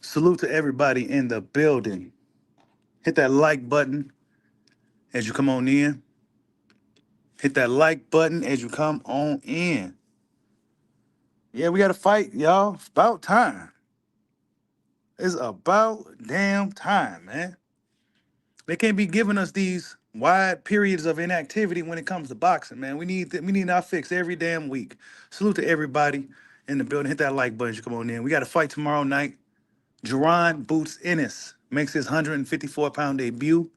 Salute to everybody in the building. Hit that like button as you come on in. Hit that like button as you come on in. Yeah, we got to fight, y'all. It's about time. It's about damn time, man. They can't be giving us these wide periods of inactivity when it comes to boxing, man. We need our fix every damn week. Salute to everybody in the building. Hit that like button as you come on in. We got to fight tomorrow night. Jaron boots Ennis makes his 154-pound debut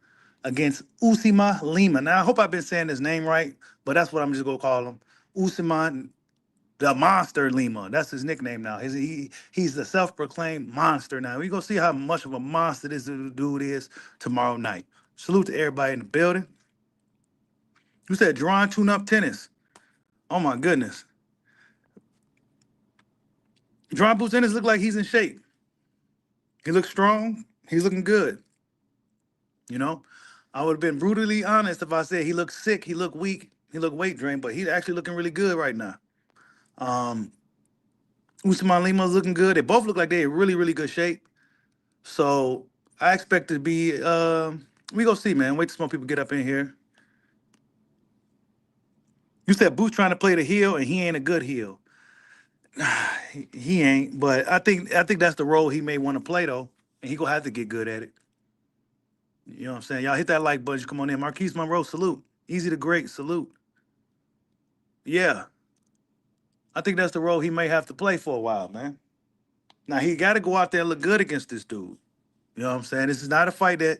against Uisma Lima. Now, I hope I've been saying his name right, but that's what I'm just going to call him. Uisma, the Monster Lima. That's his nickname now. He's the self-proclaimed monster now. We're going to see how much of a monster this dude is tomorrow night. Salute to everybody in the building. You said Jaron tune-up tennis. Oh, my goodness. Jaron boots Ennis look like he's in shape. He looks strong. He's looking good. You know, I would have been brutally honest if I said he looked sick, he looked weak, he looked weight drained, but he's actually looking really good right now. Usman Lima's looking good. They both look like they're in really, really good shape. So I expect to be. We go see, man. Wait till some more people get up in here. You said Boots trying to play the heel, and he ain't a good heel. He ain't. But I think that's the role he may want to play though, and he gonna have to get good at it. You know what I'm saying? Y'all hit that like button. Come on in. Marquise Monroe, salute. Easy to great, salute. Yeah, I think that's the role he may have to play for a while, man. Now he got to go out there and look good against this dude. You know what I'm saying? This is not a fight that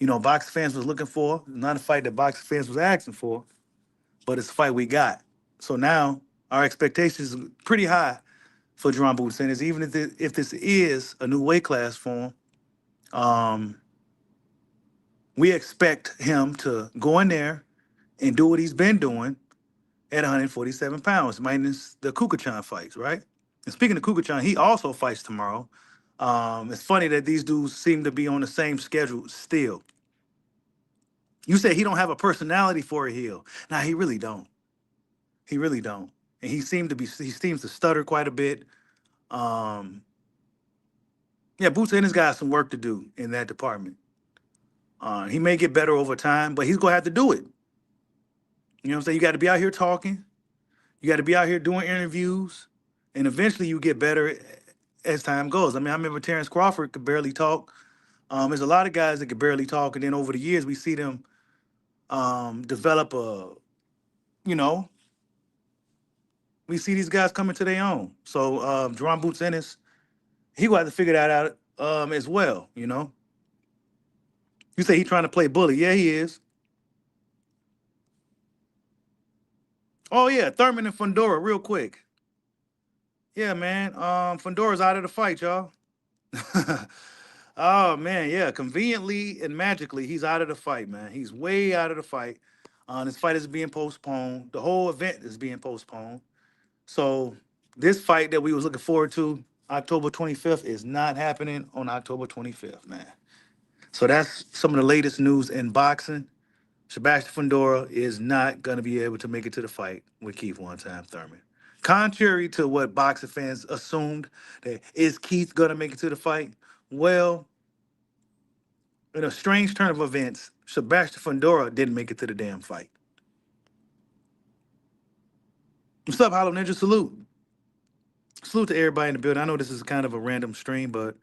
boxing fans was looking for. It's not a fight that boxing fans was asking for, but it's a fight we got. So now our expectations are pretty high for Jaron Boots Ennis, even if this is a new weight class for him. We expect him to go in there and do what he's been doing at 147 pounds, minus the Kukachan fights, right? And speaking of Kukachan, he also fights tomorrow. It's funny that these dudes seem to be on the same schedule still. You say he don't have a personality for a heel. Now he really don't. He really don't. And he seems to stutter quite a bit. Um, yeah, Boots Ennis got some work to do in that department. He may get better over time, but he's gonna have to do it. You know what I'm saying? You got to be out here talking. You got to be out here doing interviews, and eventually you get better as time goes. I mean, I remember Terrence Crawford could barely talk. There's a lot of guys that could barely talk, and then over the years we see them develop you know, we see these guys coming to their own. So Jaron Boots Ennis, he will have to figure that out as well. You know, you say he's trying to play bully. Yeah, he is. Oh yeah, Thurman and Fundora, real quick. Yeah, man. Fundora's out of the fight, y'all. Oh man, yeah. Conveniently and magically, he's out of the fight, man. He's way out of the fight. This fight is being postponed. The whole event is being postponed. So this fight that we was looking forward to, October 25th, is not happening on October 25th, man. So that's some of the latest news in boxing. Sebastian Fundora is not going to be able to make it to the fight with Keith One Time Thurman. Contrary to what boxing fans assumed, that is Keith going to make it to the fight? Well, in a strange turn of events, Sebastian Fundora didn't make it to the damn fight. What's up, Hollow Ninja? Salute. Salute to everybody in the building. I know this is kind of a random stream, but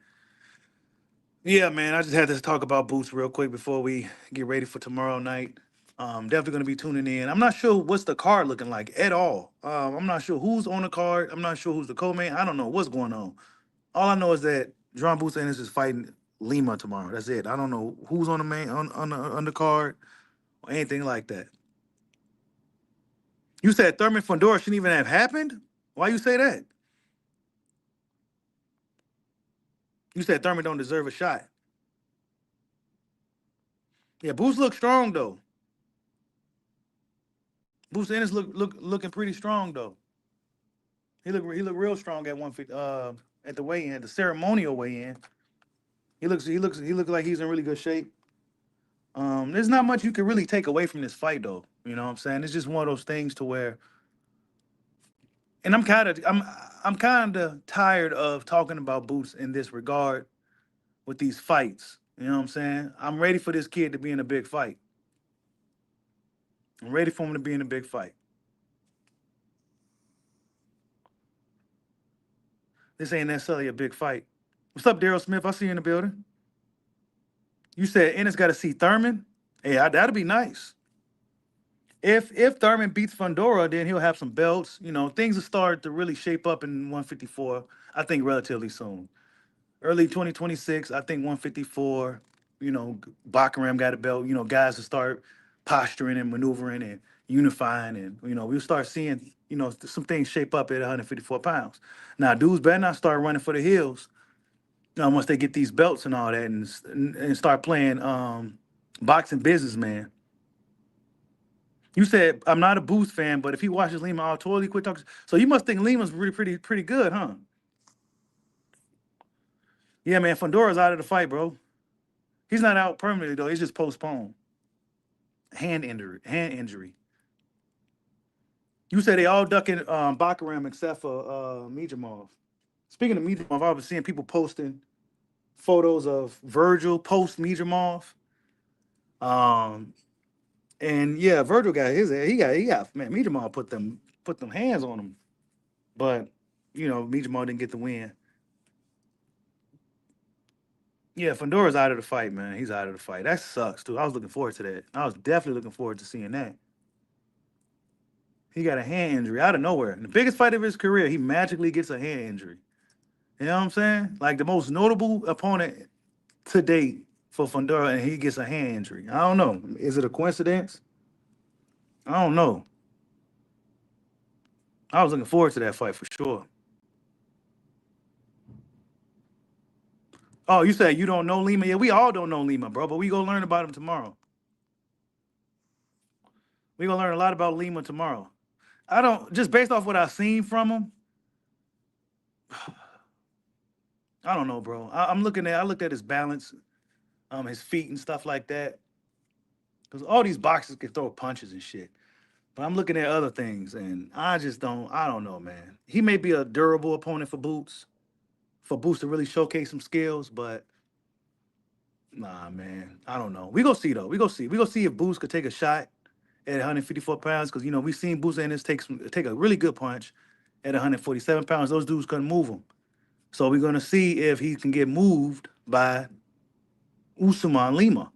yeah, man, I just had to talk about Boots real quick before we get ready for tomorrow night. Definitely going to be tuning in. I'm not sure what's the card looking like at all. I'm not sure who's on the card. I'm not sure who's the co-main. I don't know what's going on. All I know is that Jaron Boots Ennis is fighting Lima tomorrow. That's it. I don't know who's on the main on the card or anything like that. You said Thurman Fundora shouldn't even have happened? Why you say that? You said Thurman don't deserve a shot. Yeah, Boots looks strong though. Boots Ennis looking pretty strong though. He look real strong at 150 at the weigh-in, the ceremonial weigh-in. He looks like he's in really good shape. There's not much you can really take away from this fight, though. You know what I'm saying? It's just one of those things to where, and I'm kind of tired of talking about Boots in this regard with these fights. You know what I'm saying? I'm ready for this kid to be in a big fight. I'm ready for him to be in a big fight. This ain't necessarily a big fight. What's up, Daryl Smith? I see you in the building. You said Ennis got to see Thurman. Hey, that'd be nice. If Thurman beats Fundora, then he'll have some belts. You know, things will start to really shape up in 154. I think relatively soon, early 2026. I think 154. You know, Bakaram got a belt. You know, guys will start posturing and maneuvering and unifying, and we'll start seeing some things shape up at 154 pounds. Now, dudes better not start running for the hills. Once they get these belts and all that, and start playing boxing business, man. You said I'm not a Booth fan, but if he watches Lima, I'll totally quit talking. So you must think Lima's really pretty good, huh? Yeah, man. Fondora's out of the fight, bro. He's not out permanently though. He's just postponed. Hand injury. Hand injury. You said they all ducking Bakaram except for Mijamov. Speaking of Mijamov, I was seeing people posting photos of Virgil post Mijamov. Um, and yeah, Virgil got his. He got man. Mijamov put them hands on him, but Mijamov didn't get the win. Yeah, Fondora's out of the fight, man. He's out of the fight. That sucks, too. I was looking forward to that. I was definitely looking forward to seeing that. He got a hand injury out of nowhere. In the biggest fight of his career, he magically gets a hand injury. You know what I'm saying? Like the most notable opponent to date for Fondora, and he gets a hand injury. I don't know. Is it a coincidence? I don't know. I was looking forward to that fight for sure. Oh, you said you don't know Lima? Yeah, we all don't know Lima, bro, but we gonna learn about him tomorrow. We gonna learn a lot about Lima tomorrow. I don't just based off what I've seen from him. I don't know, bro. I looked at his balance, his feet and stuff like that. Because all these boxers can throw punches and shit. But I'm looking at other things, and I don't know, man. He may be a durable opponent for Boots to really showcase some skills, but nah, man. I don't know. We go see though. We go see. We go see if Boots could take a shot at 154 pounds, because we've seen Boots Ennis take a really good punch at 147 pounds. Those dudes couldn't move him. So we're gonna see if he can get moved by Uisma and Lima.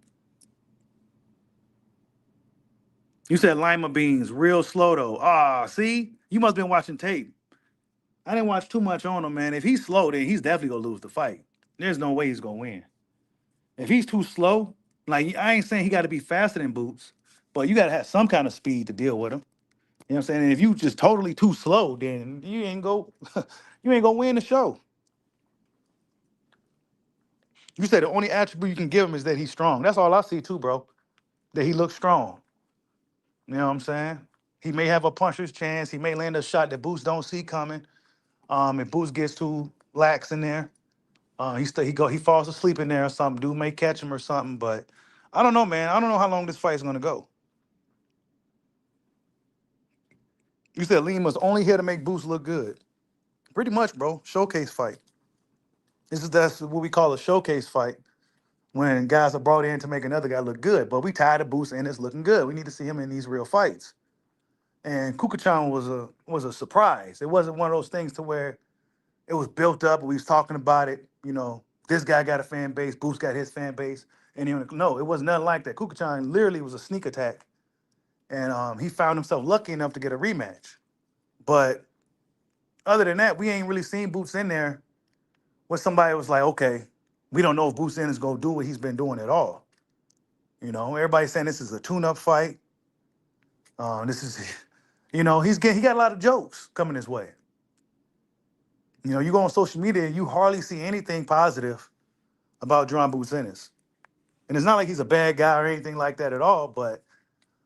You said Lima beans real slow though. Ah, see, you must have been watching tape. I didn't watch too much on him, man. If he's slow, then he's definitely gonna lose the fight. There's no way he's gonna win. If he's too slow, like I ain't saying he got to be faster than Boots, but you got to have some kind of speed to deal with him. You know what I'm saying? And if you just totally too slow, then you ain't gonna win the show. You said the only attribute you can give him is that he's strong. That's all I see too, bro. That he looks strong. You know what I'm saying? He may have a puncher's chance. He may land a shot that Boots don't see coming. If Boots gets too lax in there, he falls asleep in there or something. Dude may catch him or something, but I don't know, man. I don't know how long this fight is gonna go. You said Lima's only here to make Boots look good. Pretty much, bro. Showcase fight. That's what we call a showcase fight, when guys are brought in to make another guy look good. But we tired of Boots and it's looking good. We need to see him in these real fights. And Kukachan was a surprise. It wasn't one of those things to where it was built up. We was talking about it. This guy got a fan base. Boots got his fan base. And no, it was nothing like that. Kukachan literally was a sneak attack, and he found himself lucky enough to get a rematch. But other than that, we ain't really seen Boots in there when somebody was like, okay, we don't know if Boots in is gonna do what he's been doing at all. Everybody's saying this is a tune-up fight. This is, he got a lot of jokes coming his way. You go on social media and you hardly see anything positive about John Boots Ennis. And it's not like he's a bad guy or anything like that at all, but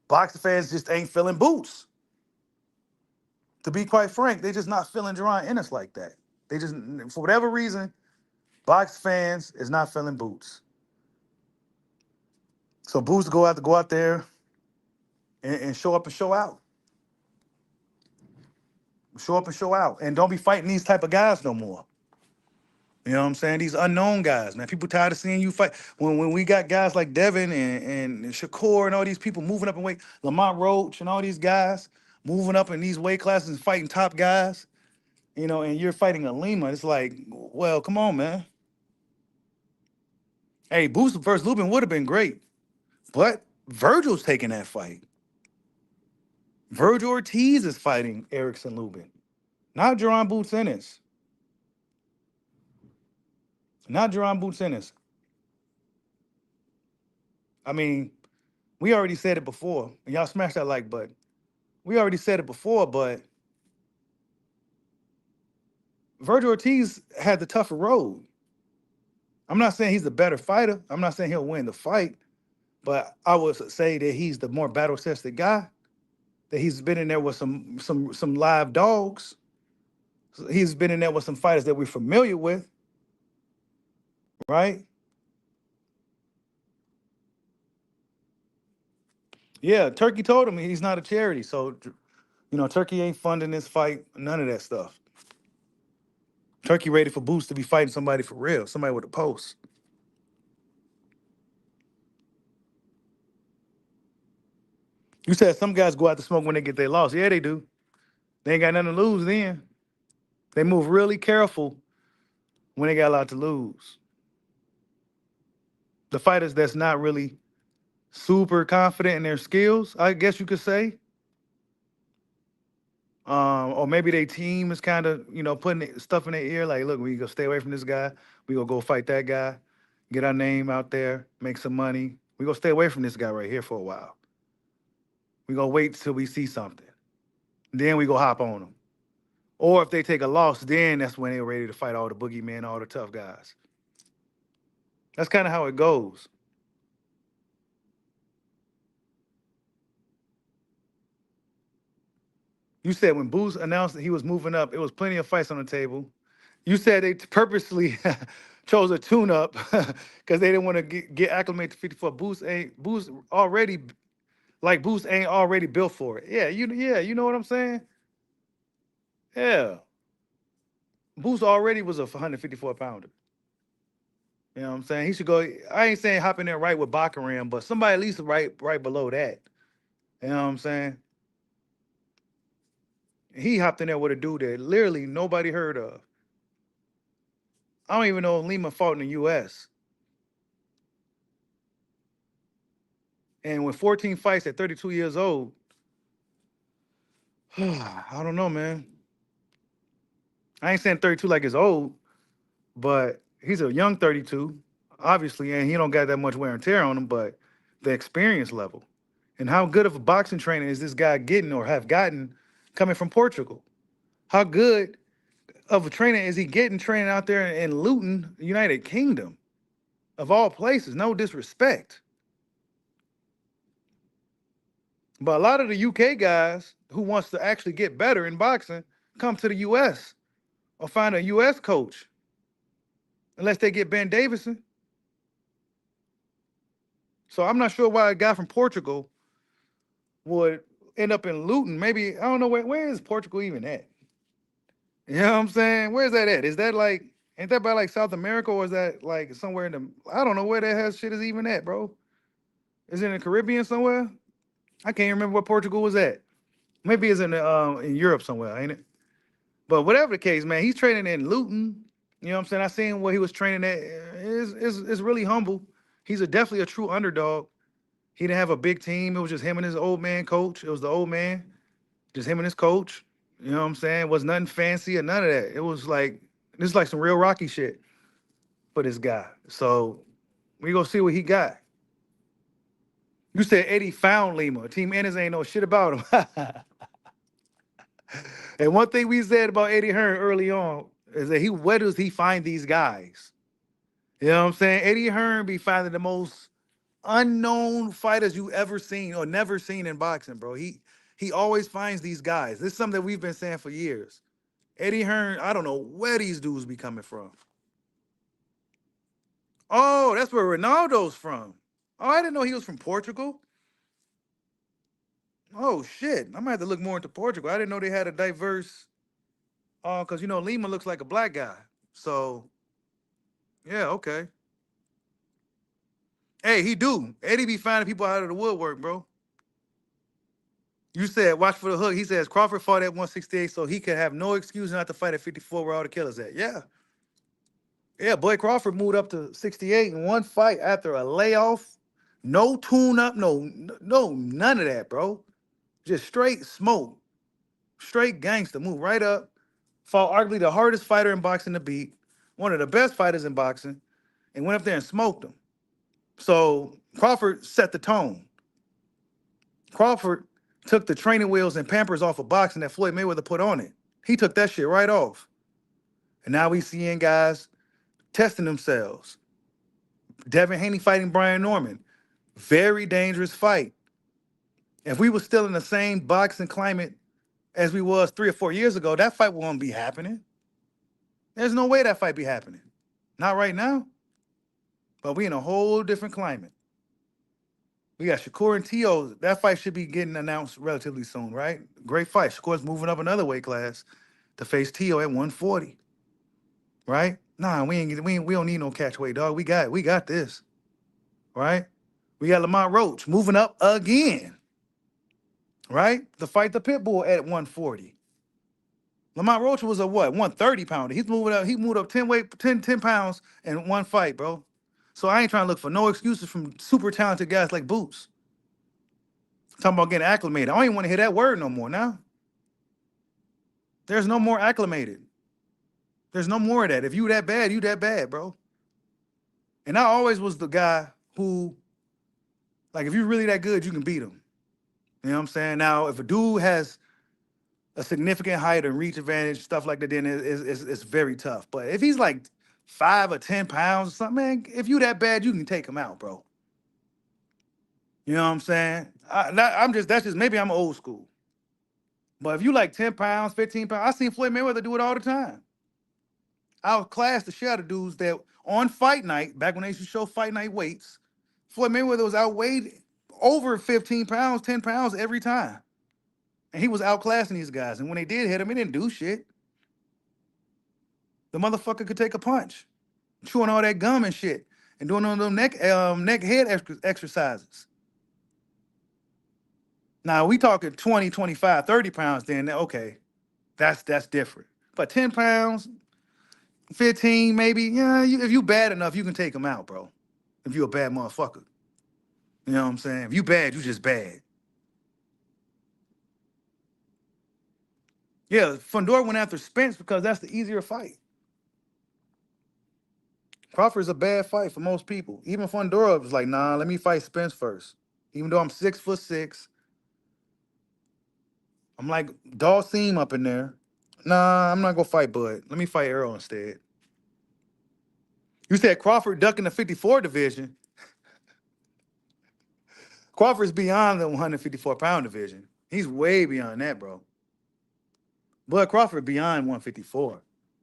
boxing fans just ain't feeling Boots. To be quite frank, they just not feeling Jaron Ennis like that. They just, for whatever reason, box fans is not feeling Boots. So Boots go out there and show up and show out. Show up and show out. And don't be fighting these type of guys no more. You know what I'm saying? These unknown guys, man. People tired of seeing you fight. When we got guys like Devin and Shakur and all these people moving up in weight, Lamont Roach and all these guys moving up in these weight classes and fighting top guys, and you're fighting a Lima. It's like, well, come on, man. Hey, Boost versus Lubin would have been great, but Virgil's taking that fight. Virgil Ortiz is fighting Erickson Lubin, not Jaron Boots Ennis. Not Jaron Boots Ennis. I mean, we already said it before, and y'all smash that like button. We already said it before, but Virgil Ortiz had the tougher road. I'm not saying he's the better fighter. I'm not saying he'll win the fight, but I would say that he's the more battle-tested guy. That he's been in there with some live dogs. He's been in there with some fighters that we're familiar with, right? Yeah, Turkey told him he's not a charity, so Turkey ain't funding this fight. None of that stuff. Turkey ready for Boots to be fighting somebody for real, somebody with a post. You said some guys go out to smoke when they get their loss. Yeah, they do. They ain't got nothing to lose then. They move really careful when they got a lot to lose. The fighters that's not really super confident in their skills, I guess you could say. Or maybe their team is kind of, putting stuff in their ear, like, look, we gonna stay away from this guy. We gonna go fight that guy, get our name out there, make some money. We gonna stay away from this guy right here for a while. We gonna wait till we see something. Then we go hop on them. Or if they take a loss, then that's when they're ready to fight all the boogeymen, all the tough guys. That's kind of how it goes. You said when Boots announced that he was moving up, it was plenty of fights on the table. You said they purposely chose a tune-up because they didn't want to get acclimated to 54. Boost already like Boost ain't already built for it. Yeah, you know what I'm saying? Yeah. Boost already was a 154 pounder. You know what I'm saying? He should go. I ain't saying hop in there right with Baccaram, but somebody at least right below that. You know what I'm saying? He hopped in there with a dude that literally nobody heard of. I don't even know if Lima fought in the US. And with 14 fights at 32 years old, I don't know, man. I ain't saying 32 like it's old, but he's a young 32, obviously, and he don't got that much wear and tear on him, but the experience level. And how good of a boxing trainer is this guy getting or have gotten coming from Portugal? How good of a trainer is he getting training out there in Luton, United Kingdom, of all places? No disrespect. But a lot of the UK guys who wants to actually get better in boxing come to the US or find a US coach, unless they get Ben Davison. So I'm not sure why a guy from Portugal would end up in Luton. Maybe, I don't know, where is Portugal even at? You know what I'm saying? Where's that at? Is that like, ain't that by like South America, or is that like somewhere in the, I don't know where that hell shit is even at, bro. Is it in the Caribbean somewhere? I can't remember where Portugal was at. Maybe it's in Europe somewhere, ain't it? But whatever the case, man, he's training in Luton. You know what I'm saying? I seen where he was training at. It's really humble. He's definitely a true underdog. He didn't have a big team. It was just him and his old man coach. It was the old man, just him and his coach. You know what I'm saying? It was nothing fancy or none of that. It was like, this is like some real Rocky shit for this guy. So we gonna see what he got. You said Eddie found Lima. Team Ennis ain't know shit about him. And one thing we said about Eddie Hearn early on is that where does he find these guys? You know what I'm saying? Eddie Hearn be finding the most unknown fighters you ever seen or never seen in boxing, bro. He always finds these guys. This is something that we've been saying for years. Eddie Hearn, I don't know where these dudes be coming from. Oh, that's where Ronaldo's from. Oh, I didn't know he was from Portugal. Oh shit, I might have to look more into Portugal. I didn't know they had a diverse. Because Lima looks like a black guy. So yeah, okay. Hey, he do. Eddie be finding people out of the woodwork, bro. You said watch for the hook. He says Crawford fought at 168, so he could have no excuse not to fight at 54 where all the killers at. Yeah. Yeah, boy Crawford moved up to 68 in one fight after a layoff. No tune up, no, none of that, bro. Just straight smoke. Straight gangster. Move right up. Fought arguably the hardest fighter in boxing to beat, one of the best fighters in boxing, and went up there and smoked him. So Crawford set the tone. Crawford took the training wheels and pampers off of boxing that Floyd Mayweather put on it. He took that shit right off. And now we seeing guys testing themselves. Devin Haney fighting Brian Norman. Very dangerous fight. If we were still in the same boxing climate as we was 3 or 4 years ago, that fight won't be happening. There's no way that fight be happening. Not right now. But we in a whole different climate. We got Shakur and T.O. That fight should be getting announced relatively soon, right? Great fight. Shakur's moving up another weight class to face T.O. at 140. Right? Nah, we don't need no catch weight, dog. We got this. Right? We got Lamont Roach moving up again. Right? To fight the Pitbull at 140. Lamont Roach was a what? 130 pounder. He's moving up. He moved up 10 pounds in one fight, bro. So I ain't trying to look for no excuses from super talented guys like Boots. Talking about getting acclimated. I don't even want to hear that word no more now. There's no more acclimated. There's no more of that. If you that bad, you that bad, bro. And I always was the guy who, like, if you're really that good, you can beat him. You know what I'm saying? Now, if a dude has a significant height and reach advantage, stuff like that, then it's very tough. But if he's like 5 or 10 pounds or something, man, if you that bad, you can take him out, bro. You know what I'm saying? That's just maybe I'm old school. But if you like 10 pounds, 15 pounds, I seen Floyd Mayweather do it all the time. Outclassed the shit out of dudes that on fight night, back when they used to show fight night weights, Floyd Mayweather was outweighed over 15 pounds, 10 pounds every time. And he was outclassing these guys. And when they did hit him, he didn't do shit. The motherfucker could take a punch, chewing all that gum and shit, and doing all them neck head exercises. Now we talking 20, 25, 30 pounds, then okay, that's different. But 10 pounds, 15 maybe, yeah, if you bad enough, you can take them out, bro. If you a bad motherfucker. You know what I'm saying? If you bad, you just bad. Yeah, Fundora went after Spence because that's the easier fight. Crawford's a bad fight for most people. Even Fundora was like, nah, let me fight Spence first. Even though I'm 6'6", I'm like Dawson up in there. Nah, I'm not gonna fight Bud. Let me fight Errol instead. You said Crawford ducking the 54 division. Crawford's beyond the 154-pound division. He's way beyond that, bro. Bud Crawford beyond 154.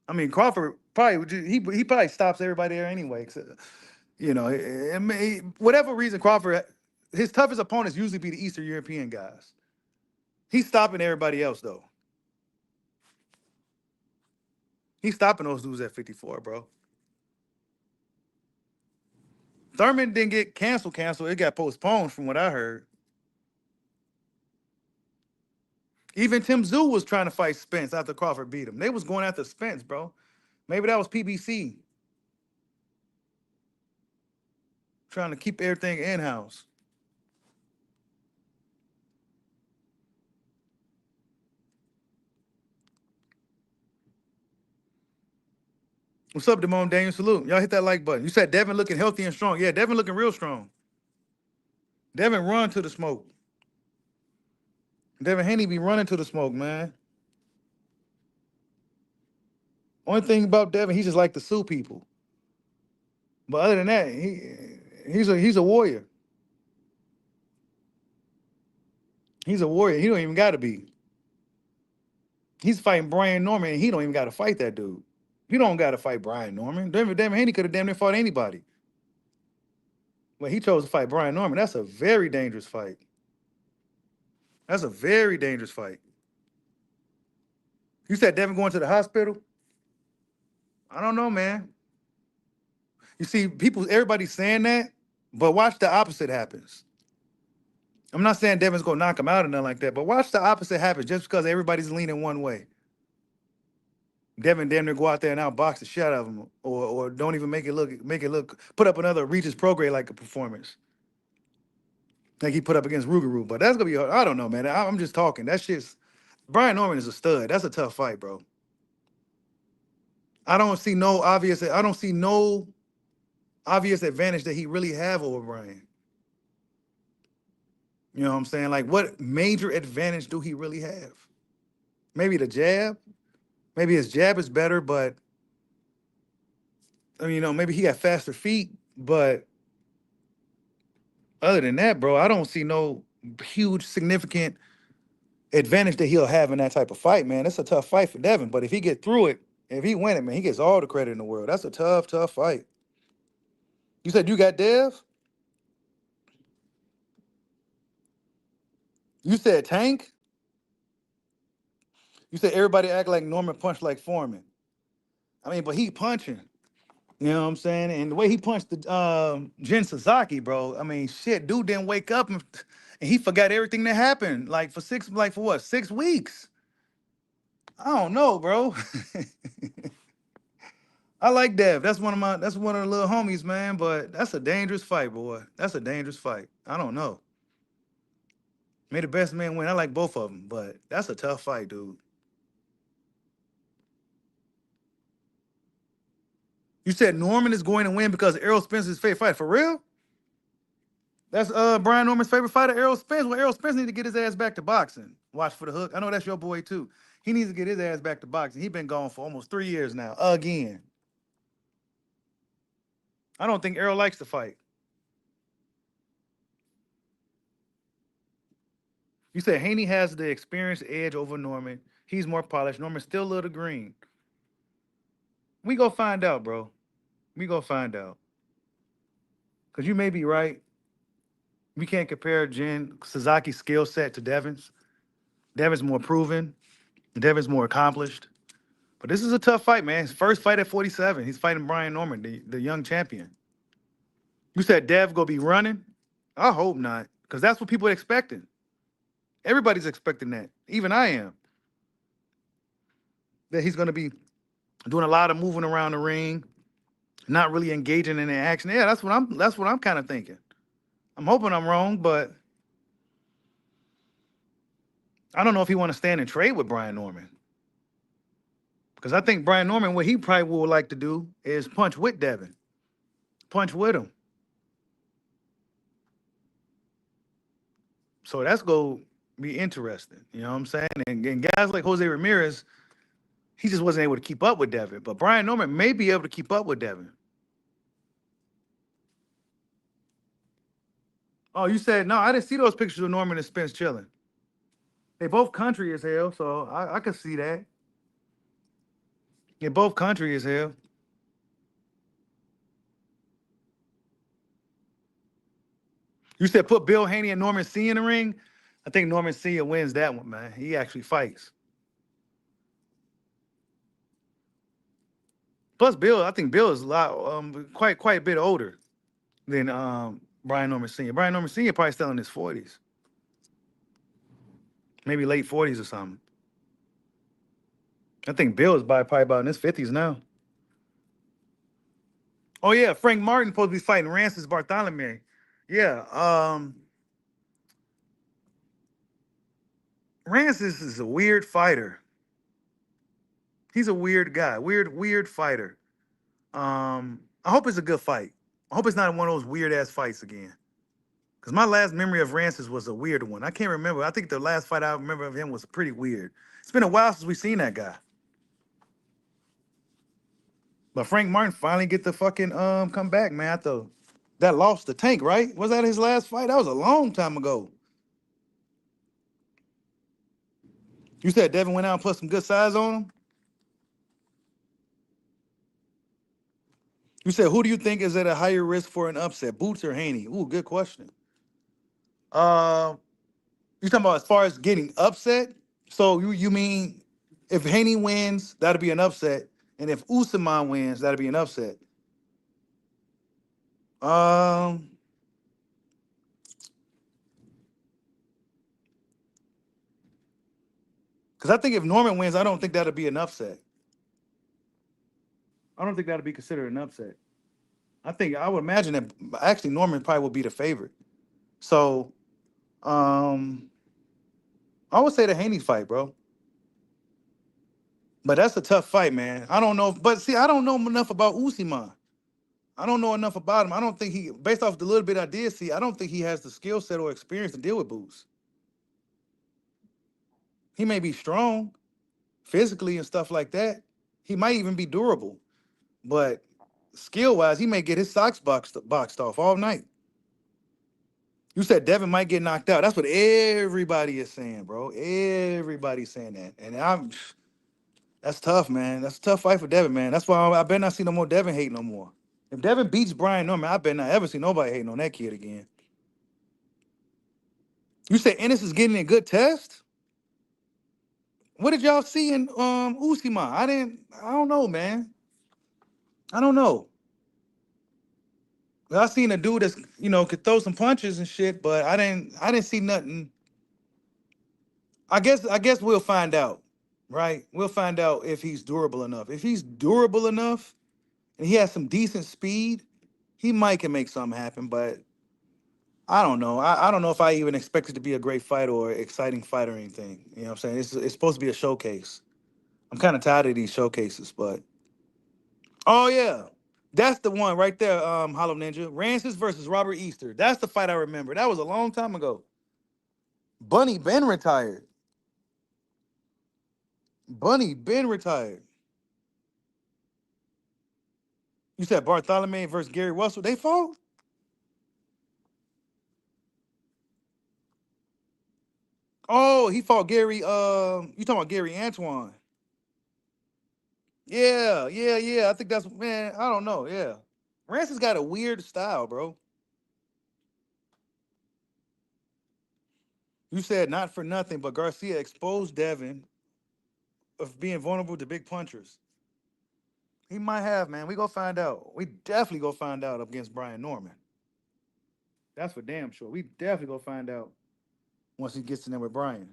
I mean, Crawford probably he probably stops everybody there anyway. Whatever reason, Crawford, his toughest opponents usually be the Eastern European guys. He's stopping everybody else though. He's stopping those dudes at 54, bro. Thurman didn't get canceled. It got postponed from what I heard. Even Tim Tszyu was trying to fight Spence after Crawford beat him. They was going after Spence, bro. Maybe that was PBC. Trying to keep everything in-house. What's up, Damone Daniel? Salute. Y'all hit that like button. You said Devin looking healthy and strong. Yeah, Devin looking real strong. Devin run to the smoke. Devin Haney be running to the smoke, man. Only thing about Devin, he just like to sue people. But other than that, he's a warrior. He's a warrior. He don't even got to be. He's fighting Brian Norman, and he don't even got to fight that dude. He don't got to fight Brian Norman. Devin Haney could have damn near fought anybody. But he chose to fight Brian Norman. That's a very dangerous fight. That's a very dangerous fight. You said Devin going to the hospital? I don't know, man. You see, everybody's saying that, but watch the opposite happens. I'm not saying Devin's gonna knock him out or nothing like that, but watch the opposite happen just because everybody's leaning one way. Devin damn near go out there and outbox the shit out of him, or don't even put up another Regis Prograde like a performance. Like he put up against Rougarou. But that's gonna be hard. I don't know, man. I'm just talking. That shit's Brian Norman is a stud. That's a tough fight, bro. I don't see no obvious advantage that he really have over Brian. You know what I'm saying? Like, what major advantage do he really have? Maybe the jab. Maybe his jab is better, but I mean, maybe he got faster feet. But other than that, bro, I don't see no huge significant advantage that he'll have in that type of fight, man. That's a tough fight for Devin. But if he get through it, if he win it, man, he gets all the credit in the world. That's a tough, tough fight. You said you got Dev? You said Tank? You said everybody act like Norman punched like Foreman. I mean, but he punching. You know what I'm saying? And the way he punched the Jin Sasaki, bro. I mean, shit, dude didn't wake up and he forgot everything that happened. Like for what? 6 weeks? I don't know, bro. I like Dev. That's one of the little homies, man. But that's a dangerous fight, boy. That's a dangerous fight. I don't know. May the best man win. I like both of them, but that's a tough fight, dude. You said Norman is going to win because Errol Spence is his favorite fight. For real? That's Brian Norman's favorite fighter, Errol Spence. Well, Errol Spence need to get his ass back to boxing. Watch for the hook. I know that's your boy too. He needs to get his ass back to boxing. He's been gone for almost 3 years now. Again. I don't think Errol likes to fight. You said Haney has the experience edge over Norman. He's more polished. Norman's still a little green. We go find out, bro. We go find out. Because you may be right. We can't compare Jin Suzuki's skill set to Devin's. Devin's more proven. Devin's more accomplished. But this is a tough fight, man. His first fight at 47. He's fighting Brian Norman, the young champion. You said Dev gonna be running? I hope not, because that's what people are expecting. Everybody's expecting that. Even I am. That he's gonna be doing a lot of moving around the ring, not really engaging in the action. Yeah, that's what I'm kind of thinking. I'm hoping I'm wrong, but I don't know if he want to stand and trade with Brian Norman. Because I think Brian Norman, what he probably would like to do is punch with Devin. Punch with him. So that's going to be interesting. You know what I'm saying? And guys like Jose Ramirez, he just wasn't able to keep up with Devin. But Brian Norman may be able to keep up with Devin. Oh, you said, no, I didn't see those pictures of Norman and Spence chilling. They both country as hell, so I could see that. They both country as hell. You said put Bill Haney and Norman C in the ring. I think Norman C wins that one, man. He actually fights. Plus, I think Bill is a lot, quite a bit older than Brian Norman Sr. Brian Norman Sr. probably still in his 40s, maybe late 40s or something. I think Bill is probably about in his 50s now. Oh yeah, Frank Martin supposed to be fighting Rancis Bartholomew. Yeah, Rancis is a weird fighter. He's a weird guy, weird fighter. I hope it's a good fight. I hope it's not one of those weird ass fights again. Because my last memory of Rancis was a weird one. I can't remember. I think the last fight I remember of him was pretty weird. It's been a while since we've seen that guy. But Frank Martin finally get the fucking come back, man. I thought that lost the Tank, right? Was that his last fight? That was a long time ago. You said Devin went out and put some good size on him? You said, who do you think is at a higher risk for an upset, Boots or Haney? Ooh, good question. Uh, you talking about as far as getting upset? So you mean if Haney wins, that'll be an upset, and if Usman wins, that'll be an upset. Um, because I think if Norman wins, I don't think that'll be an upset. I don't think that'll be considered an upset. I would imagine that actually Norman probably will be the favorite. So um, I would say the Haney fight, bro. But that's a tough fight, man. I don't know, but see, I don't know enough about Usyman. I don't know enough about him. I don't think he, based off the little bit I did see, I don't think he has the skill set or experience to deal with Boots. He may be strong physically and stuff like that. He might even be durable, but skill wise, he may get his socks boxed off all night. You said Devin might get knocked out. That's what everybody is saying, bro. Everybody's saying that, and I'm. That's tough, man. That's a tough fight for Devin, man. That's why I better not see no more Devin hate no more. If Devin beats Brian Norman, I better not ever see nobody hating on that kid again. You said Ennis is getting a good test. What did y'all see in Uisma? I didn't. I don't know, man. I don't know. I seen a dude that's could throw some punches and shit, but I didn't. I didn't see nothing. I guess we'll find out, right? We'll find out if he's durable enough. If he's durable enough and he has some decent speed, he might can make something happen. But I don't know. I don't know if I even expect it to be a great fight or exciting fight or anything. You know what I'm saying? It's supposed to be a showcase. I'm kind of tired of these showcases, but oh yeah. That's the one right there, Hollow Ninja. Rancis versus Robert Easter. That's the fight I remember. That was a long time ago. Bunny Ben retired. Bunny Ben retired. You said Bartholomew versus Gary Russell. They fought? Oh, he fought Gary. You talking about Gary Antoine? Yeah, yeah, yeah. I think that's man. I don't know. Yeah, Rancis got a weird style, bro. You said not for nothing, but Garcia exposed Devin of being vulnerable to big punchers. He might have, man. We go find out. We definitely go find out against Brian Norman. That's for damn sure. We definitely go find out once he gets in there with Brian.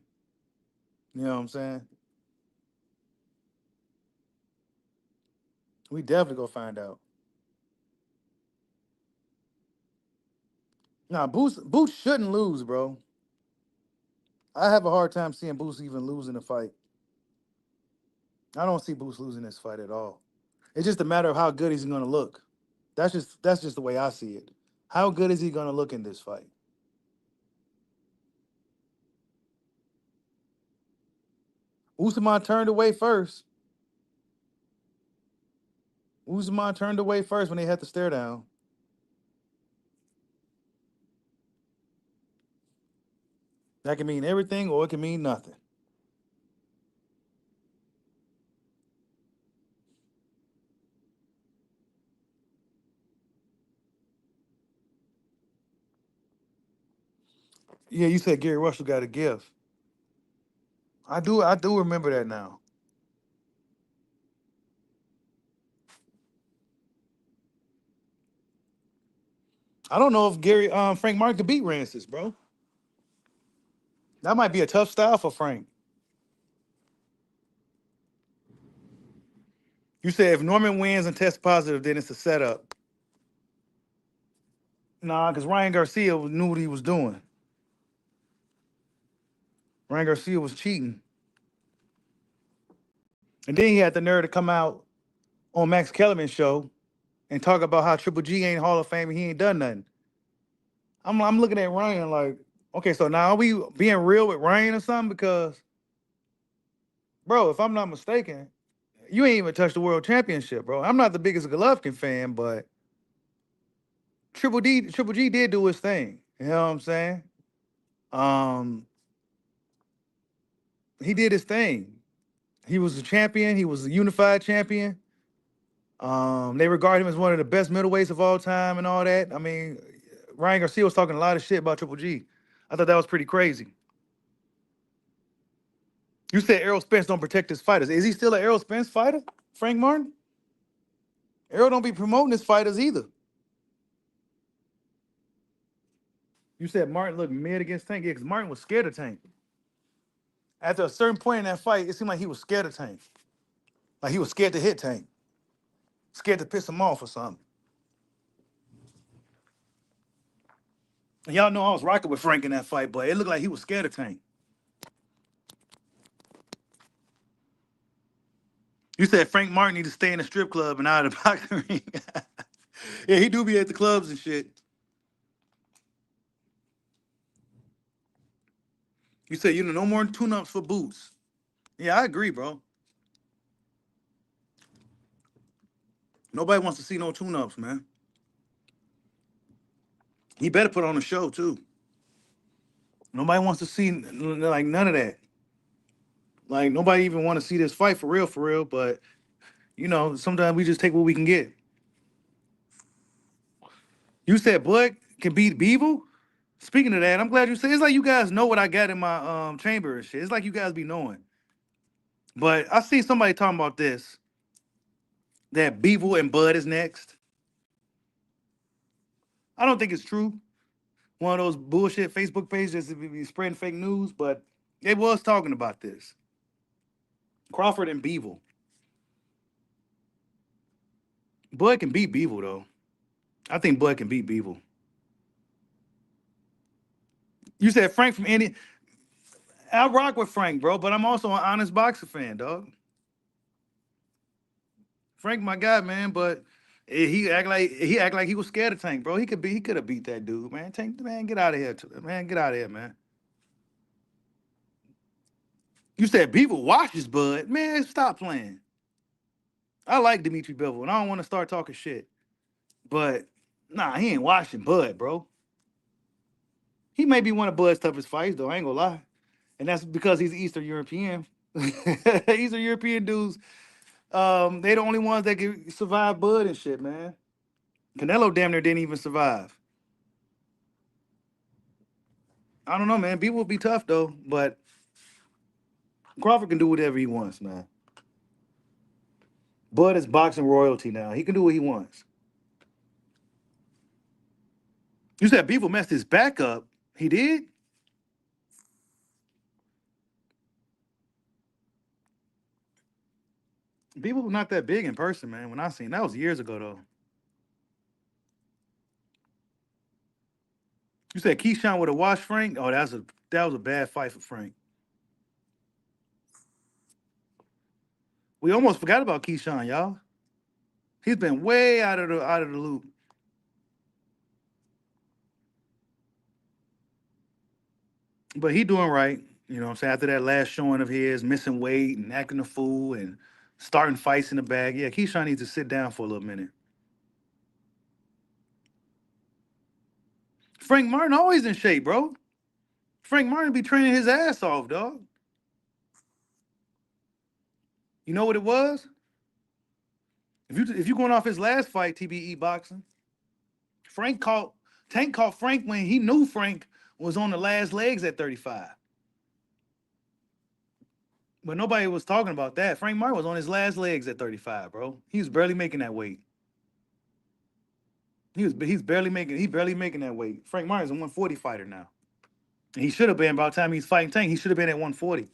You know what I'm saying? We definitely go find out. Nah, Boots shouldn't lose, bro. I have a hard time seeing Boots even losing a fight. I don't see Boots losing this fight at all. It's just a matter of how good he's going to look. That's just the way I see it. How good is he going to look in this fight? Usman turned away first. Usman turned away first when they had the stare down. That can mean everything or it can mean nothing. Yeah, you said Gary Russell got a gift. I do remember that now. I don't know if Gary Frank Martin could beat Rancis, bro. That might be a tough style for Frank. You said if Norman wins and tests positive, then it's a setup. Nah, because Ryan Garcia knew what he was doing. Ryan Garcia was cheating. And then he had the nerve to come out on Max Kellerman's show and talk about how Triple G ain't Hall of Fame and he ain't done nothing. I'm looking at Ryan like, okay, so now are we being real with Ryan or something? Because, bro, if I'm not mistaken, you ain't even touched the world championship, bro. I'm not the biggest Golovkin fan, but Triple G did do his thing. You know what I'm saying? Um, he did his thing. He was a champion. He was a unified champion. They regard him as one of the best middleweights of all time and all that. I mean, Ryan Garcia was talking a lot of shit about Triple G. I thought that was pretty crazy. You said Errol Spence don't protect his fighters. Is he still an Errol Spence fighter, Frank Martin? Errol don't be promoting his fighters either. You said Martin looked mid against Tank. Yeah, because Martin was scared of Tank. After a certain point in that fight, it seemed like he was scared of Tank. Like he was scared to hit Tank. Scared to piss him off or something. And y'all know I was rocking with Frank in that fight, but it looked like he was scared of Tank. You said Frank Martin need to stay in the strip club and out of the boxing ring. Yeah, he do be at the clubs and shit. You said, no more tune-ups for Boots. Yeah, I agree, bro. Nobody wants to see no tune-ups, man. He better put on a show, too. Nobody wants to see, like, none of that. Like, nobody even want to see this fight for real, but, sometimes we just take what we can get. You said Bud can beat Beevil? Speaking of that, I'm glad you said, it's like you guys know what I got in my chamber and shit. It's like you guys be knowing. But I see somebody talking about this, that Beevil and Bud is next. I don't think it's true. One of those bullshit Facebook pages that be spreading fake news, but they was talking about this. Crawford and Beevil. Bud can beat Beevil, though. I think Bud can beat Beevil. You said Frank from Ennis. I rock with Frank, bro, but I'm also an honest boxer fan, dog. Frank, my guy, man, but he act like he was scared of Tank, bro. He could have beat that dude, man. Tank, man, get out of here, man. Get out of here, man. You said Beevil washes Bud, man. Stop playing. I like Dimitri Bivol, and I don't want to start talking shit, but nah, he ain't washing Bud, bro. He may be one of Bud's toughest fights, though. I ain't gonna lie, and that's because he's Eastern European. Eastern European dudes, they the only ones that can survive Bud and shit, man. Canelo damn near didn't even survive. I don't know, man. People will be tough though, but Crawford can do whatever he wants, man. Bud is boxing royalty now. He can do what he wants. You said Beaver messed his back up. He did? Beaver was not that big in person, man. When I seen that was years ago though. You said Keyshawn would have washed Frank? Oh, that was a bad fight for Frank. We almost forgot about Keyshawn, y'all. He's been way out of the loop. But he doing right. You know what I'm saying? After that last showing of his, missing weight and acting a fool and starting fights in the bag. Yeah, Keyshawn needs to sit down for a little minute. Frank Martin always in shape, bro. Frank Martin be training his ass off, dog. You know what it was? If you going off his last fight, TBE boxing, Frank caught Tank caught Frank when he knew Frank was on the last legs at 35. But nobody was talking about that. Frank Martin was on his last legs at 35, bro. He was barely making that weight. He's barely making that weight. Frank Martin's a 140 fighter now. He should have been by the time he's fighting Tank. He should have been at 140.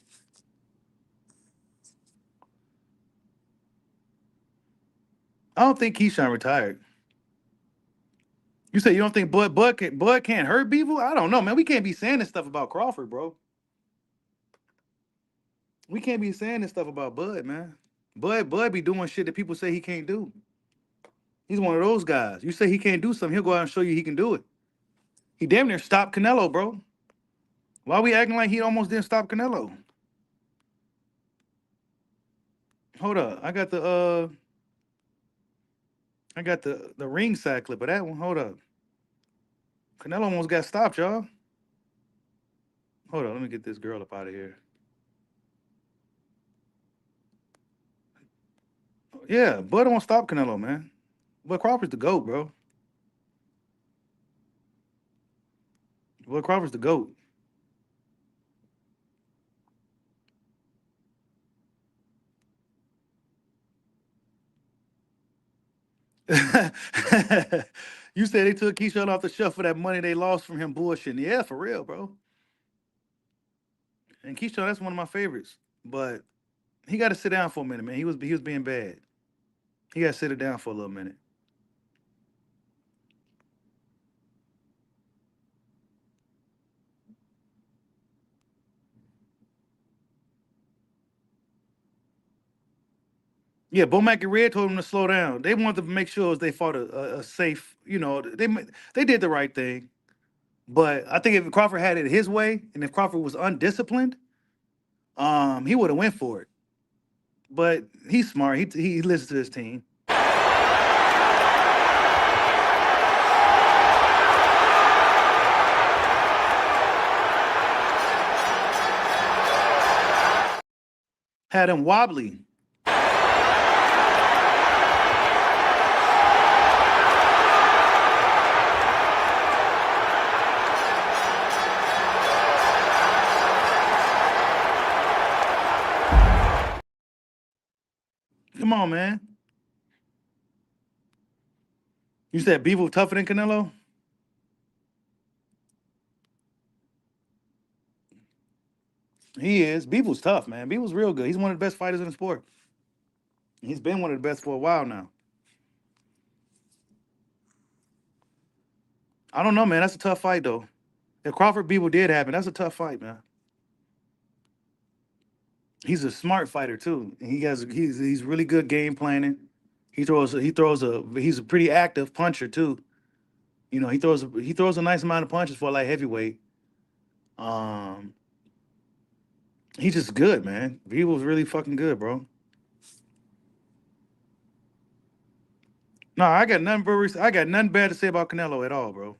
I don't think Keyshawn retired. You say you don't think Bud can't hurt people? I don't know, man. We can't be saying this stuff about Crawford, bro. We can't be saying this stuff about Bud, man. Bud be doing shit that people say he can't do. He's one of those guys. You say he can't do something, he'll go out and show you he can do it. He damn near stopped Canelo, bro. Why are we acting like he almost didn't stop Canelo? Hold up. I got the ringside clip of that one. Hold up. Canelo almost got stopped, y'all. Hold on, let me get this girl up out of here. Yeah, Bud won't stop Canelo, man. But Crawford's the GOAT, bro. Bud Crawford's the GOAT. You said they took Keyshawn off the shelf for that money they lost from him bullshitting. Yeah, for real, bro. And Keyshawn, that's one of my favorites. But he got to sit down for a minute, man. He was being bad. He got to sit it down for a little minute. Yeah, Bomac and Red told him to slow down. They wanted to make sure they fought a safe. They did the right thing. But I think if Crawford had it his way, and if Crawford was undisciplined, he would have went for it. But he's smart. He listens to his team. Had him wobbly. Come on, man. You said Beaver tougher than Canelo? He is. Beaver's tough, man. Beaver's real good. He's one of the best fighters in the sport. He's been one of the best for a while now. I don't know, man. That's a tough fight, though. If Crawford Beaver did happen, that's a tough fight, man. He's a smart fighter too. He's really good game planning. He's a pretty active puncher too. He throws a nice amount of punches for like heavyweight. Um, he's just good, man. He was really fucking good, bro. No, I got nothing bad to say about Canelo at all, bro.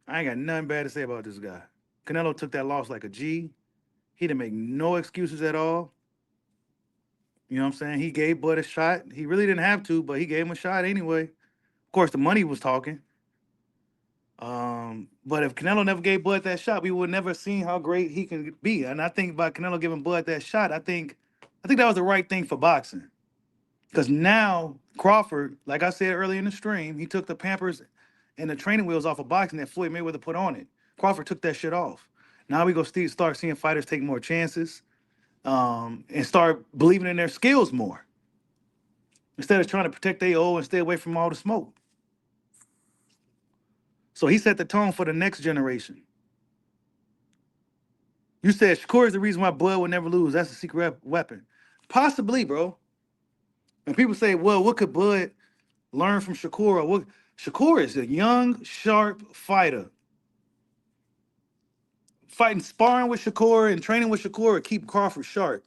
I ain't got nothing bad to say about this guy. Canelo took that loss like a G. He didn't make no excuses at all. You know what I'm saying? He gave Bud a shot. He really didn't have to, but he gave him a shot anyway. Of course, the money was talking. But if Canelo never gave Bud that shot, we would never seen how great he can be. And I think by Canelo giving Bud that shot, I think that was the right thing for boxing. Because now Crawford, like I said earlier in the stream, he took the Pampers and the training wheels off of boxing that Floyd Mayweather put on it. Crawford took that shit off. Now we go start seeing fighters take more chances, and start believing in their skills more instead of trying to protect their O and stay away from all the smoke. So he set the tone for the next generation. You said Shakur is the reason why Bud will never lose. That's a secret weapon. Possibly, bro. And people say, well, what could Bud learn from Shakur? Or what? Shakur is a young, sharp fighter. Fighting, sparring with Shakur and training with Shakur will keep Crawford sharp.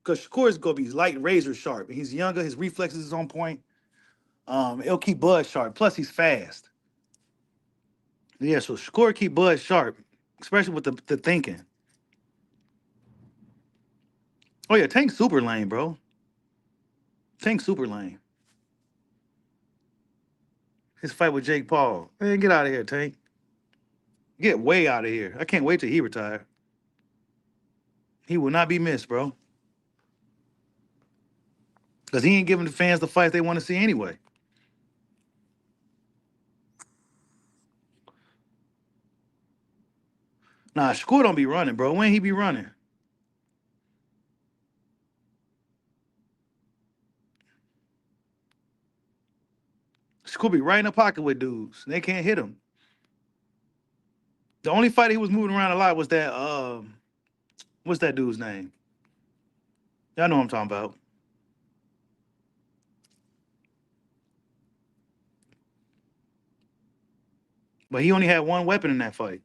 Because Shakur is going to be light razor sharp. He's younger. His reflexes is on point. It'll keep Bud sharp. Plus, he's fast. Yeah, so Shakur keep Bud sharp, especially with the thinking. Oh, yeah, Tank super lane, bro. Tank super lane. His fight with Jake Paul. Man, get out of here, Tank. Get way out of here. I can't wait till he retire. He will not be missed, bro. Because he ain't giving the fans the fights they want to see anyway. Nah, Shakur don't be running, bro. When he be running? Shakur be right in the pocket with dudes. They can't hit him. The only fight he was moving around a lot was that, what's that dude's name? Y'all know what I'm talking about. But he only had one weapon in that fight.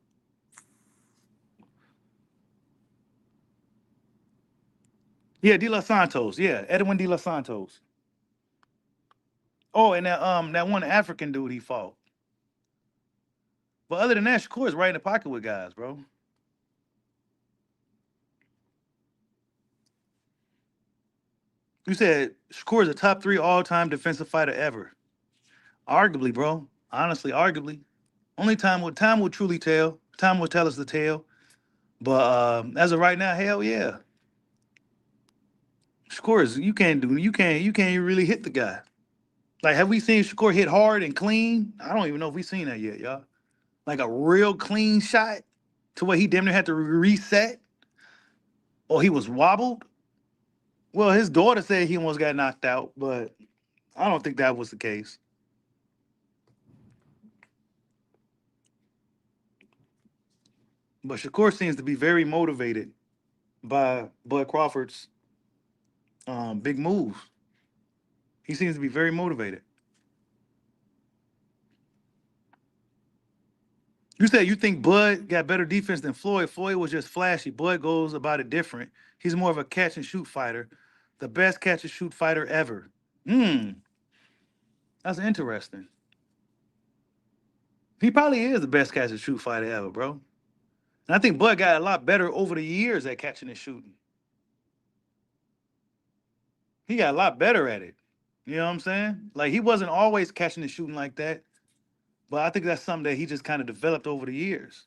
Yeah, De Los Santos. Yeah, Edwin De Los Santos. Oh, and that one African dude he fought. But other than that, Shakur is right in the pocket with guys, bro. You said Shakur is a top 3 all-time defensive fighter ever. Arguably, bro. Honestly, arguably. Only time will truly tell. Time will tell us the tale. But as of right now, hell yeah. Shakur is you can't really hit the guy. Like, have we seen Shakur hit hard and clean? I don't even know if we've seen that yet, y'all. Like a real clean shot to where he damn near had to reset or he was wobbled. Well, his daughter said he almost got knocked out, but I don't think that was the case. But Shakur seems to be very motivated by Bud Crawford's big moves. He seems to be very motivated. You said you think Bud got better defense than Floyd. Floyd was just flashy. Bud goes about it different. He's more of a catch and shoot fighter, the best catch and shoot fighter ever. Hmm, that's interesting. He probably is the best catch and shoot fighter ever, bro. And I think Bud got a lot better over the years at catching and shooting. He got a lot better at it. You know what I'm saying? Like he wasn't always catching and shooting like that, but I think that's something that he just kind of developed over the years.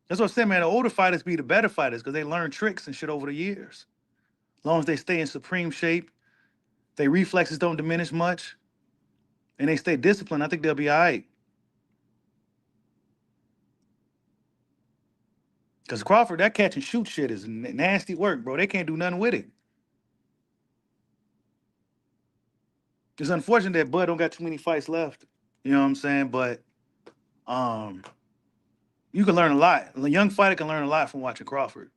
That's what I'm saying, man. The older fighters be the better fighters because they learn tricks and shit over the years. As long as they stay in supreme shape, their reflexes don't diminish much, and they stay disciplined, I think they'll be all right. Because Crawford, that catch and shoot shit is nasty work, bro. They can't do nothing with it. It's unfortunate that Bud don't got too many fights left. You know what I'm saying? But um, you can learn a lot. A young fighter can learn a lot from watching Crawford.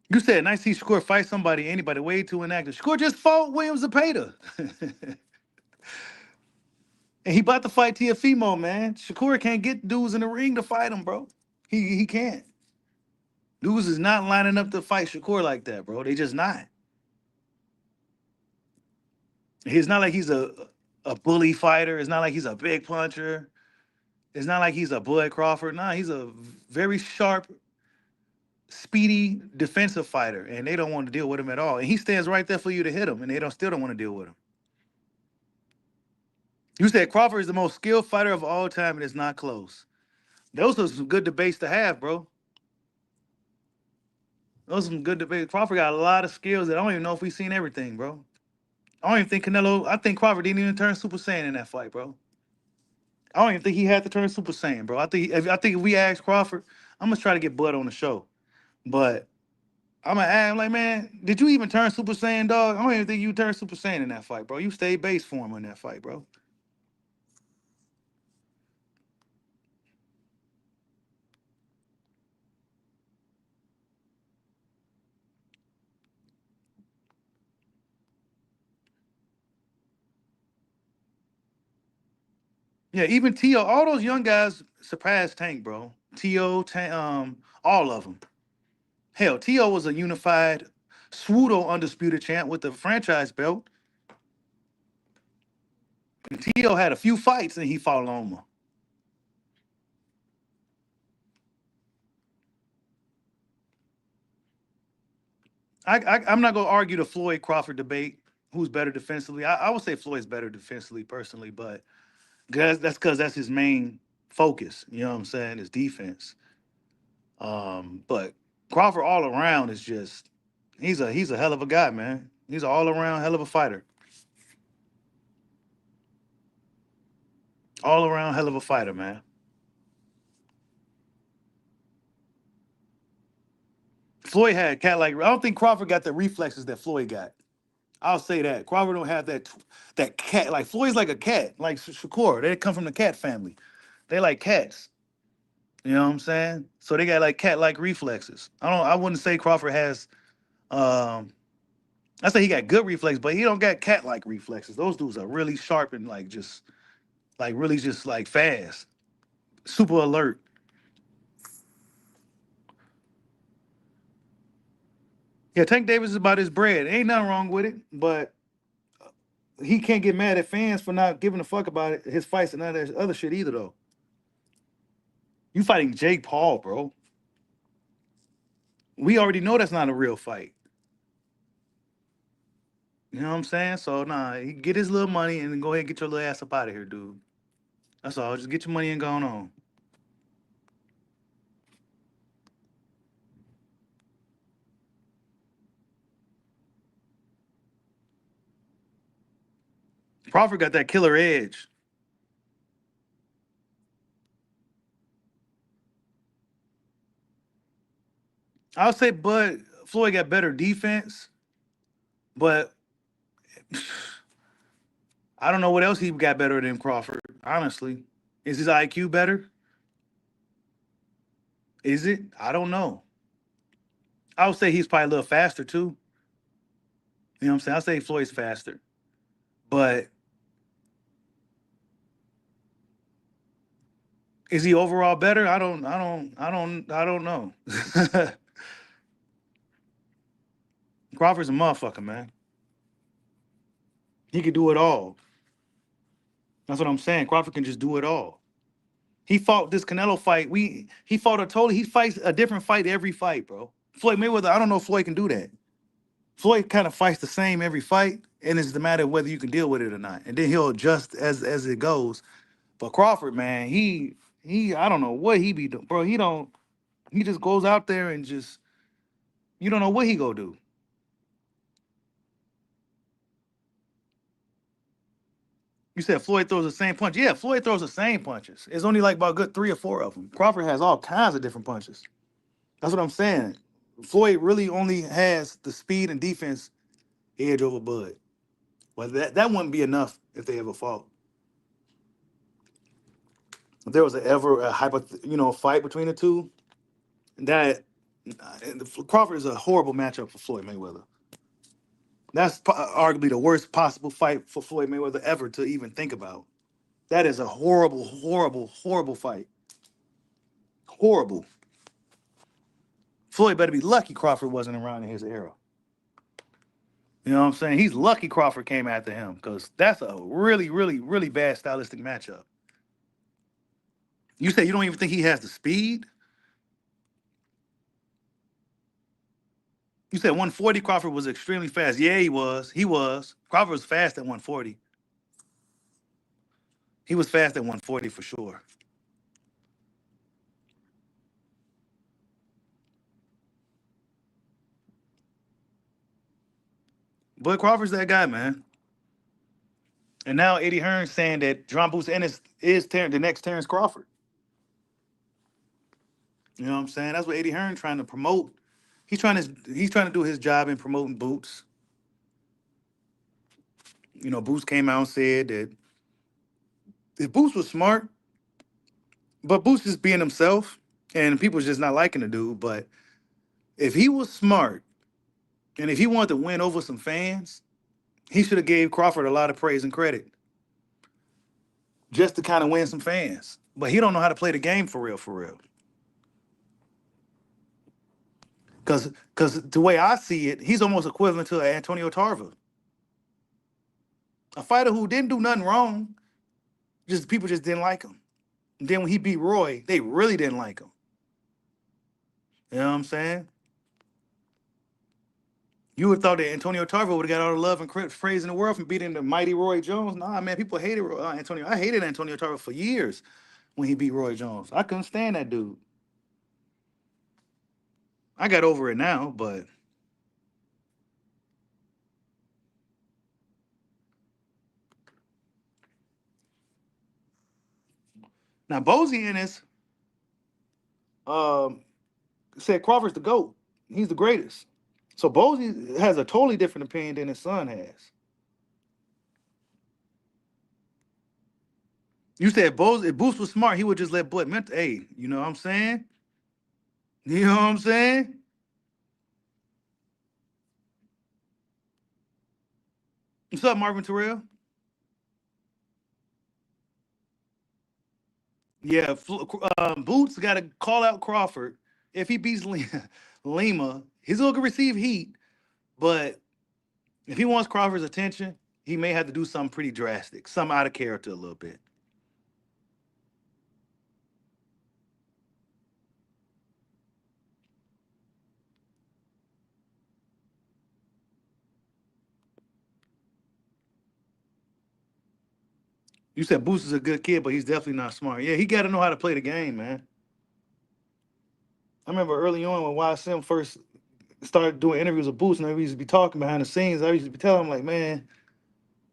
You said nice to see Shakur fight somebody, anybody, way too inactive. Shakur just fought Williams Zepeda. And he about to fight Tiafimo, man. Shakur can't get dudes in the ring to fight him, bro. He can't. Dudes is not lining up to fight Shakur like that, bro. They just not. It's not like he's a bully fighter. It's not like he's a big puncher. It's not like he's a Bud Crawford. Nah, he's a very sharp, speedy defensive fighter, and they don't want to deal with him at all. And he stands right there for you to hit him, and they don't still don't want to deal with him. You said Crawford is the most skilled fighter of all time, and it's not close. Those are some good debates to have, bro. Those are some good debates. Crawford got a lot of skills that I don't even know if we've seen everything, bro. I don't even think Canelo. I think Crawford didn't even turn Super Saiyan in that fight, bro. I don't even think he had to turn Super Saiyan, bro. I think if we ask Crawford, I'm gonna try to get Bud on the show, but I'm gonna ask him like, man, did you even turn Super Saiyan, dog? I don't even think you turned Super Saiyan in that fight, bro. You stayed base form in that fight, bro. Yeah, even T.O., all those young guys surpassed Tank, bro. T.O., all of them. Hell, T.O. was a unified pseudo undisputed champ with the franchise belt. And T.O. had a few fights and he fought Loma. I'm not gonna argue the Floyd Crawford debate. Who's better defensively? I would say Floyd's better defensively, personally, but that's because that's his main focus. You know what I'm saying? His defense. But Crawford all around is just he's a hell of a guy, man. He's an all around hell of a fighter. All around hell of a fighter, man. Floyd had cat like I don't think Crawford got the reflexes that Floyd got. I'll say that Crawford don't have that cat like Floyd's like a cat like Shakur. They come from the cat family. They like cats. You know what I'm saying? So they got like cat like reflexes. I wouldn't say Crawford has. Um, I say he got good reflexes, but he don't got cat like reflexes. Those dudes are really sharp and like really just like fast, super alert. Yeah, Tank Davis is about his bread. Ain't nothing wrong with it, but he can't get mad at fans for not giving a fuck about it, his fights and none of that other shit either, though. You fighting Jake Paul, bro. We already know that's not a real fight. You know what I'm saying? So nah, he get his little money and then go ahead and get your little ass up out of here, dude. That's all. Just get your money and go on. Crawford got that killer edge. I'll say, but Floyd got better defense, but I don't know what else he got better than Crawford. Honestly, is his IQ better? Is it? I don't know. I would say he's probably a little faster too. You know what I'm saying? I'll say Floyd's faster, but is he overall better? I don't know. Crawford's a motherfucker, man. He could do it all. That's what I'm saying. Crawford can just do it all. He fought this Canelo fight. He fought a totally. He fights a different fight every fight, bro. Floyd Mayweather. I don't know if Floyd can do that. Floyd kind of fights the same every fight, and it's the matter of whether you can deal with it or not. And then he'll adjust as it goes. But Crawford, man, he I don't know what he be doing, bro. He don't. He just goes out there and just you don't know what he go do. You said Floyd throws the same punch. Yeah, Floyd throws the same punches. It's only like about good 3 or 4 of them. Crawford has all kinds of different punches. That's what I'm saying. Floyd really only has the speed and defense edge over Bud. Well, that wouldn't be enough if they ever fought. If there was ever a fight between the two, that Crawford is a horrible matchup for Floyd Mayweather. That's arguably the worst possible fight for Floyd Mayweather ever to even think about. That is a horrible, horrible, horrible fight. Horrible. Floyd better be lucky Crawford wasn't around in his era. You know what I'm saying? He's lucky Crawford came after him because that's a really, really, really bad stylistic matchup. You say you don't even think he has the speed? You said 140 Crawford was extremely fast. Yeah, he was. He was. Crawford was fast at 140. He was fast at 140 for sure. But Crawford's that guy, man. And now Eddie Hearn's saying that John Boots Ennis is the next Terrence Crawford. You know what I'm saying? That's what Eddie Hearn trying to promote. He's trying to do his job in promoting Boots. Boots came out and said that if Boots was smart, but Boots just being himself, and people just not liking the dude. But if he was smart, and if he wanted to win over some fans, he should have gave Crawford a lot of praise and credit, just to kind of win some fans. But he don't know how to play the game for real, for real. Because the way I see it, he's almost equivalent to Antonio Tarver, a fighter who didn't do nothing wrong, just people just didn't like him. And then when he beat Roy, they really didn't like him. You know what I'm saying? You would have thought that Antonio Tarver would have got all the love and praise in the world from beating the mighty Roy Jones. Nah, man, people hated Antonio. I hated Antonio Tarver for years when he beat Roy Jones. I couldn't stand that dude. I got over it now, but now Bozy Ennis um, said Crawford's the GOAT. He's the greatest. So Bozy has a totally different opinion than his son has. You said if Boost was smart, he would just let Bud mentor. Hey, you know what I'm saying? You know what I'm saying? What's up, Marvin Terrell? Yeah, Boots got to call out Crawford. If he beats Lima, he's going to receive heat. But if he wants Crawford's attention, he may have to do something pretty drastic, something out of character a little bit. You said Boost is a good kid, but he's definitely not smart. Yeah, he got to know how to play the game, man. I remember early on when YSM first started doing interviews with Boost, and we used to be talking behind the scenes. I used to be telling him like, man,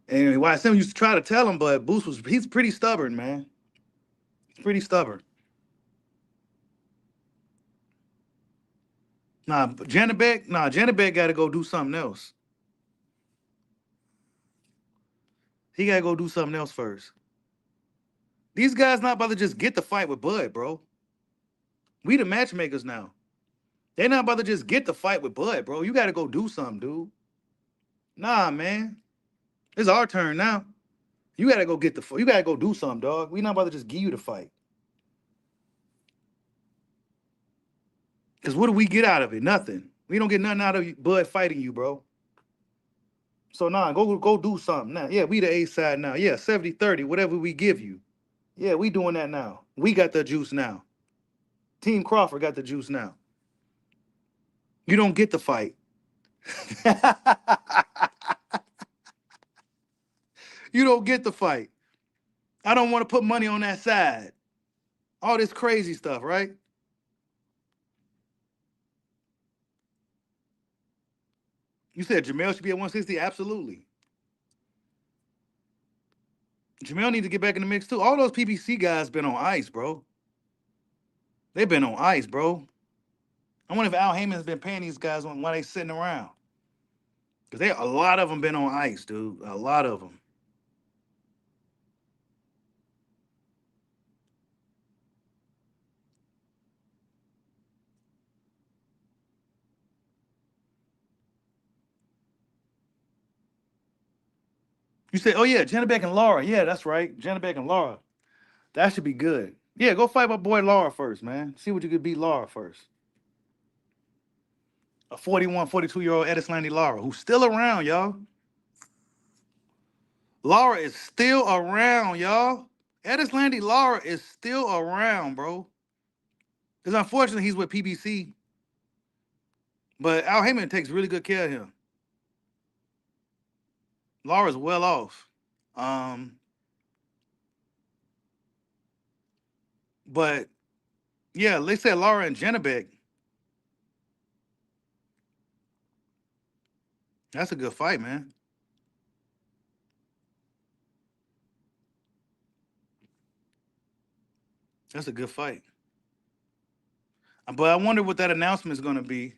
and YSM used to try to tell him, but he's pretty stubborn, man. He's pretty stubborn. Janabek got to go do something else. He got to go do something else first. These guys not about to just get the fight with Bud, bro. We the matchmakers now. They not about to just get the fight with Bud, bro. You got to go do something, dude. Nah, man. It's our turn now. You got to go get the fight. You got to go do something, dog. We not about to just give you the fight. Because what do we get out of it? Nothing. We don't get nothing out of Bud fighting you, bro. So, nah, go do something now. Yeah, we the A side now. Yeah, 70-30, whatever we give you. Yeah, we doing that now. We got the juice now. Team Crawford got the juice now. You don't get the fight. You don't get the fight. I don't want to put money on that side. All this crazy stuff, right? You said Jamel should be at 160? Absolutely. Jamel need to get back in the mix too. All those PBC guys been on ice, bro. They've been on ice, bro. I wonder if Al Heyman's been paying these guys while they sitting around. Because a lot of them been on ice, dude. A lot of them. You say, oh yeah, Janabek and Laura. Yeah, that's right. Janabek and Laura. That should be good. Yeah, go fight my boy Laura first, man. See what you could beat Laura first. A 41, 42-year-old Ennis Laura, who's still around, y'all. Laura is still around, y'all. Ennis Laura is still around, bro. Because unfortunately, he's with PBC. But Al Heyman takes really good care of him. Laura's well off. But yeah, they said Laura and Janabek. That's a good fight, man. That's a good fight. But I wonder what that announcement is going to be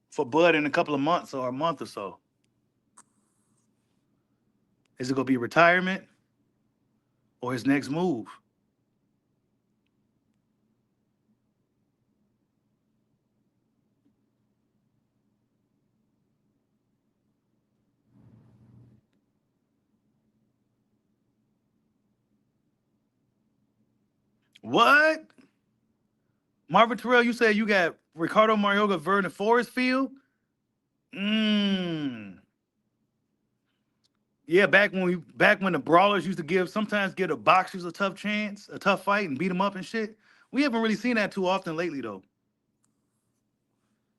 for Bud in a couple of months or a month or so. Is it going to be retirement or his next move? What? Marvin Terrell, you said you got Ricardo Marioga, Vernon Forest Field? Yeah, back when the brawlers used to sometimes give the boxers a tough chance, a tough fight, and beat them up and shit. We haven't really seen that too often lately, though.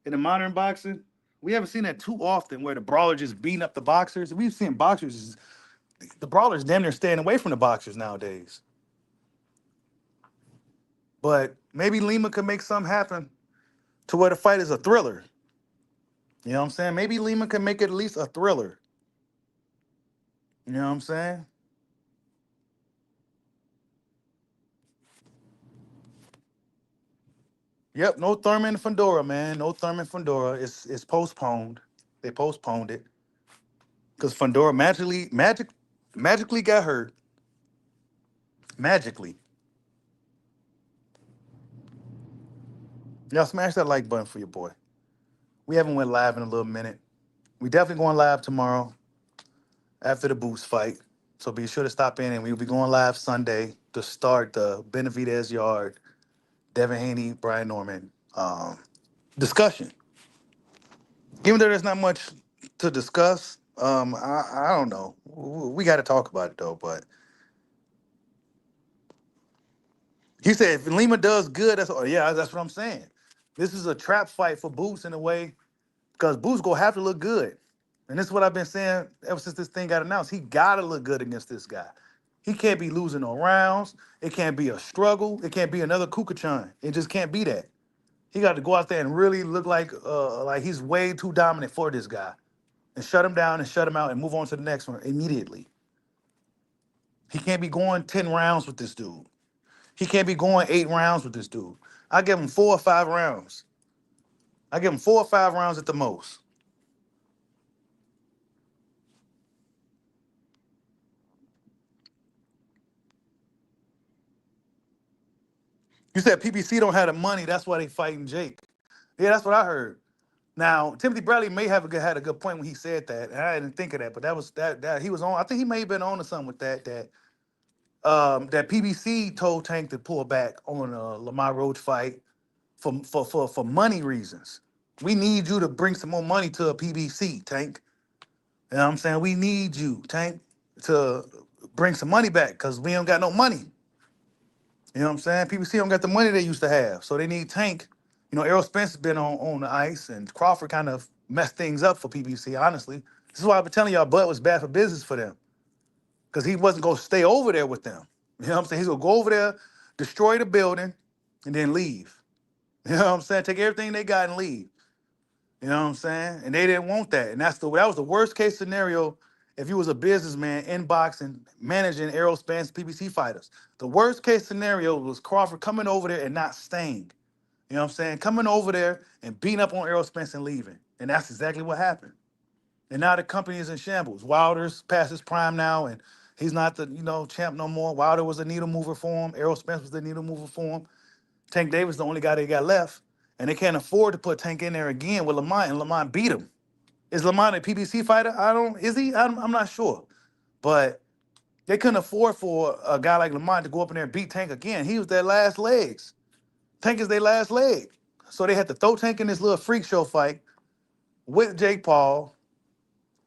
In the modern boxing, we haven't seen that too often where the brawler just beating up the boxers. We've seen boxers, the brawlers damn near staying away from the boxers nowadays. But maybe Lima could make something happen to where the fight is a thriller. You know what I'm saying? Maybe Lima can make it at least a thriller. You know what I'm saying? Yep, no Thurman Fedora, man. No Thurman Fedora. It's postponed. They postponed it because Fedora magically got hurt. Magically. Y'all smash that like button for your boy. We haven't went live in a little minute. We definitely going live tomorrow after the Boost fight. So be sure to stop in, and we'll be going live Sunday to start the Benavidez Yard, Devin Haney, Brian Norman discussion. Even though there's not much to discuss, I don't know. We got to talk about it though. But he said if Lima does good, that's what I'm saying. This is a trap fight for Boots in a way because Boots gonna have to look good, and this is what I've been saying ever since this thing got announced. He gotta look good against this guy. He can't be losing no rounds. It can't be a struggle. It can't be another Kukachan. It just can't be that. He got to go out there and really look like he's way too dominant for this guy, and shut him down and shut him out and move on to the next one immediately. He can't be going 10 rounds with this dude. He can't be going 8 rounds with this dude. I give him 4 or 5 rounds. I give him 4 or 5 rounds at the most. You said PBC don't have the money. That's why they fighting Jake. Yeah, that's what I heard. Now, Timothy Bradley may have had a good point when he said that, and I didn't think of that, but that he was on. I think he may have been on to something with that PBC told Tank to pull back on Lamar Roach fight for money reasons. We need you to bring some more money to a PBC, Tank. You know what I'm saying? We need you, Tank, to bring some money back because we don't got no money. You know what I'm saying? PBC don't got the money they used to have, so they need Tank. You know, Errol Spence has been on the ice, and Crawford kind of messed things up for PBC, honestly. This is why I've been telling y'all Bud was bad for business for them because he wasn't going to stay over there with them. You know what I'm saying? He's going to go over there, destroy the building, and then leave. You know what I'm saying? Take everything they got and leave. You know what I'm saying? And they didn't want that. And that was the worst case scenario if you was a businessman in boxing, managing Errol Spence PBC fighters. The worst case scenario was Crawford coming over there and not staying. You know what I'm saying? Coming over there and beating up on Errol Spence and leaving. And that's exactly what happened. And now the company is in shambles. Wilder's past his prime now, and he's not the champ no more. Wilder was a needle mover for him. Errol Spence was the needle mover for him. Tank Davis the only guy they got left, and they can't afford to put Tank in there again with Lamont, and Lamont beat him. Is Lamont a PBC fighter? Is he? I'm not sure, but they couldn't afford for a guy like Lamont to go up in there and beat Tank again. He was their last legs. Tank is their last leg, so they had to throw Tank in this little freak show fight with Jake Paul,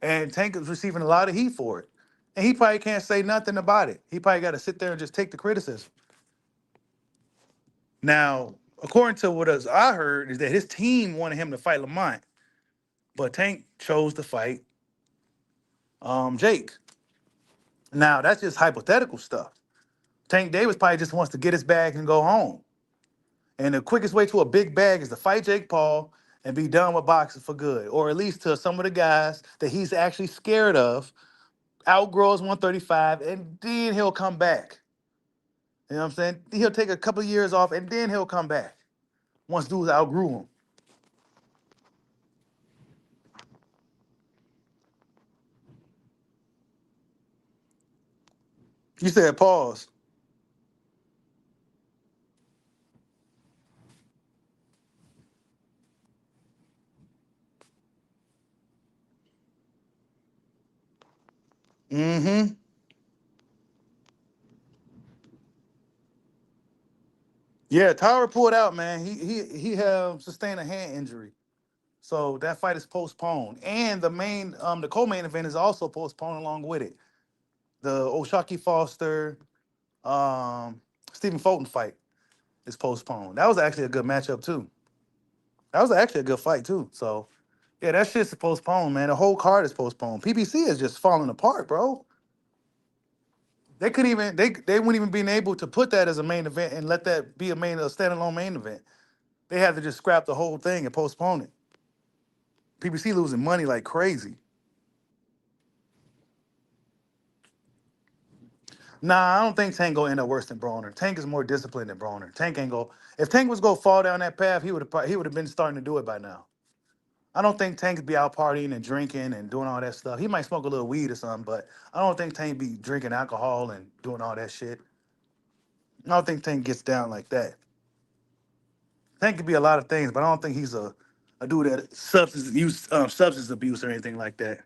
and Tank is receiving a lot of heat for it, and he probably can't say nothing about it. He probably got to sit there and just take the criticism. Now, according to what I heard, is that his team wanted him to fight Lamont, but Tank chose to fight Jake. Now, that's just hypothetical stuff. Tank Davis probably just wants to get his bag and go home. And the quickest way to a big bag is to fight Jake Paul and be done with boxing for good, or at least to some of the guys that he's actually scared of, outgrows 135, and then he'll come back. You know what I'm saying? He'll take a couple of years off, and then he'll come back once dudes outgrew him. You said pause. Mm-hmm. Yeah, Tyler pulled out, man. He have sustained a hand injury. So that fight is postponed. And the co-main event is also postponed along with it. The Oshaki Foster, um, Stephen Fulton fight is postponed. That was actually a good matchup too. That was actually a good fight too. So yeah, that shit's postponed, man. The whole card is postponed. PPC is just falling apart, bro. They couldn't even they wouldn't even been able to put that as a main event and let that be a standalone main event. They had to just scrap the whole thing and postpone it. PPC losing money like crazy. Nah, I don't think Tank gonna end up worse than Broner. Tank is more disciplined than Broner. Tank ain't go. If Tank was gonna fall down that path, he would have been starting to do it by now. I don't think Tank be out partying and drinking and doing all that stuff. He might smoke a little weed or something, but I don't think Tank be drinking alcohol and doing all that shit. I don't think Tank gets down like that. Tank could be a lot of things, but I don't think he's a dude that substance abuse or anything like that.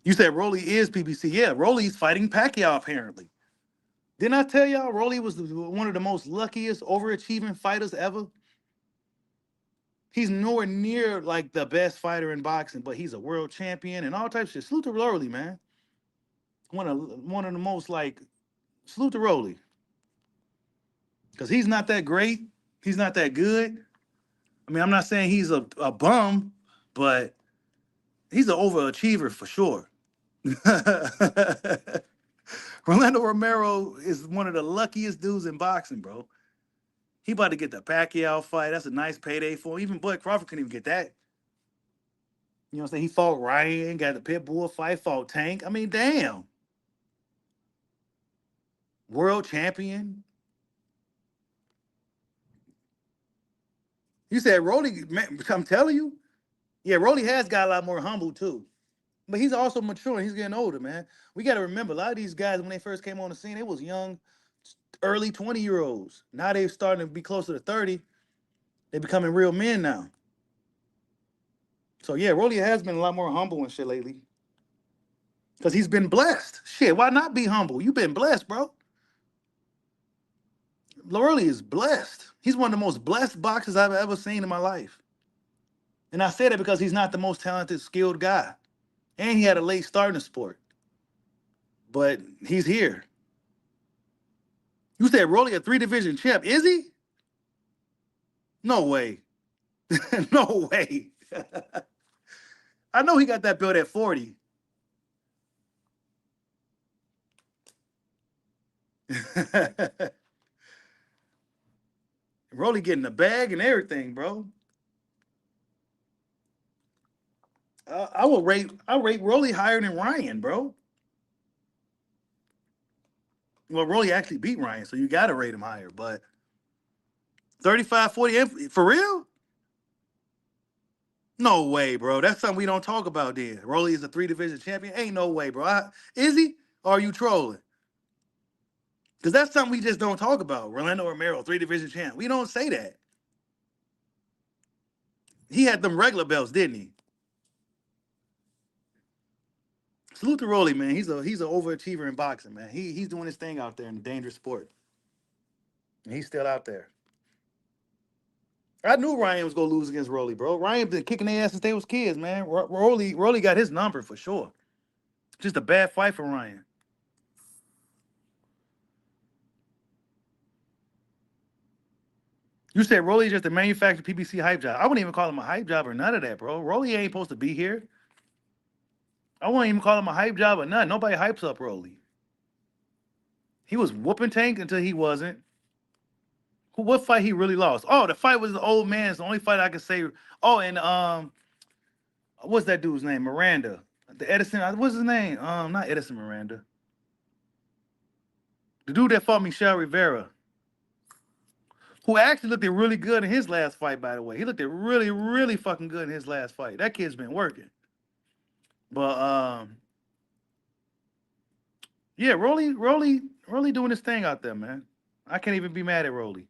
You said Rolly is PBC. Yeah, Rolly's fighting Pacquiao apparently. Didn't I tell y'all Rolly was one of the most luckiest overachieving fighters ever? He's nowhere near like the best fighter in boxing, but he's a world champion and all types of shit. Salute to Rolly, man. One of the most like salute to Rolly. Because he's not that great. He's not that good. I mean, I'm not saying he's a bum, but he's an overachiever for sure. Rolando Romero is one of the luckiest dudes in boxing, bro. He about to get the Pacquiao fight. That's a nice payday for him. Even Bud Crawford couldn't even get that. You know what I'm saying? He fought Ryan, got the Pitbull fight, fought Tank. I mean, damn. World champion. You said Rolly, man, I'm telling you. Yeah, Rolly has got a lot more humble too. But he's also maturing. He's getting older, man. We got to remember a lot of these guys when they first came on the scene, they was young, early 20-year-olds. Now they're starting to be closer to 30. They're becoming real men now. So yeah, Rolly has been a lot more humble and shit lately. Because he's been blessed. Shit, why not be humble? You've been blessed, bro. Rolly is blessed. He's one of the most blessed boxers I've ever seen in my life. And I say that because he's not the most talented, skilled guy. And he had a late start in the sport. But he's here. You said Rolly a 3 division champ. Is he? No way. No way. I know he got that belt at 40. Rolly getting the bag and everything, bro. I rate Rolly higher than Ryan, bro. Well, Rolly actually beat Ryan, so you gotta rate him higher. But 35, 40, for real? No way, bro. That's something we don't talk about then. Rolly is a 3 division champion. Ain't no way, bro. Is he? Or are you trolling? Because that's something we just don't talk about. Rolando Romero, 3 division champ. We don't say that. He had them regular belts, didn't he? Salute to Rolly, man. He's an overachiever in boxing, man. He's doing his thing out there in a dangerous sport. And he's still out there. I knew Ryan was gonna lose against Rolly, bro. Ryan been kicking their ass since they was kids, man. Rolly got his number for sure. Just a bad fight for Ryan. You said Rolly just a manufactured PBC hype job. I wouldn't even call him a hype job or none of that, bro. Rolly ain't supposed to be here. I wouldn't even call him a hype job or none. Nobody hypes up Rolly. He was whooping Tank until he wasn't. What fight he really lost? Oh, the fight was the old man. It's the only fight I can say. Oh, and what's that dude's name? Miranda. The Edison. What's his name? Not Edison Miranda. The dude that fought Michelle Rivera, who actually looked really good in his last fight. By the way, he looked really, really fucking good in his last fight. That kid's been working. But yeah, Rolly doing his thing out there, man. I can't even be mad at Rolly.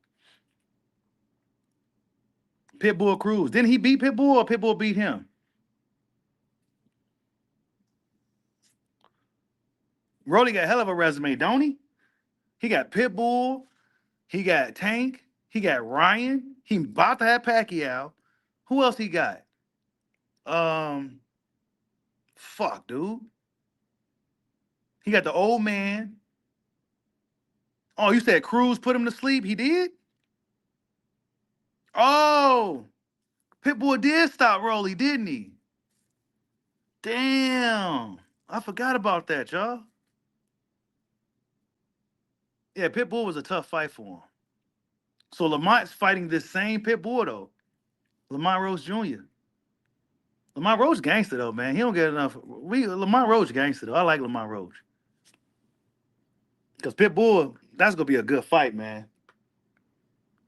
Pitbull Cruz. Didn't he beat Pitbull or Pitbull beat him? Rolly got a hell of a resume, don't he? He got Pitbull. He got Tank. He got Ryan. He about to have Pacquiao. Who else he got? Um, fuck, dude. He got the old man. Oh, you said Cruz put him to sleep? He did? Oh, Pitbull did stop Rolly, didn't he? Damn. I forgot about that, y'all. Yeah, Pitbull was a tough fight for him. So Lamont's fighting this same Pitbull, though. Lamont Rose Jr. Lamont Roach gangster though, man. He don't get enough. Lamont Roach gangster though. I like Lamont Roach. Because Pitbull, that's gonna be a good fight, man.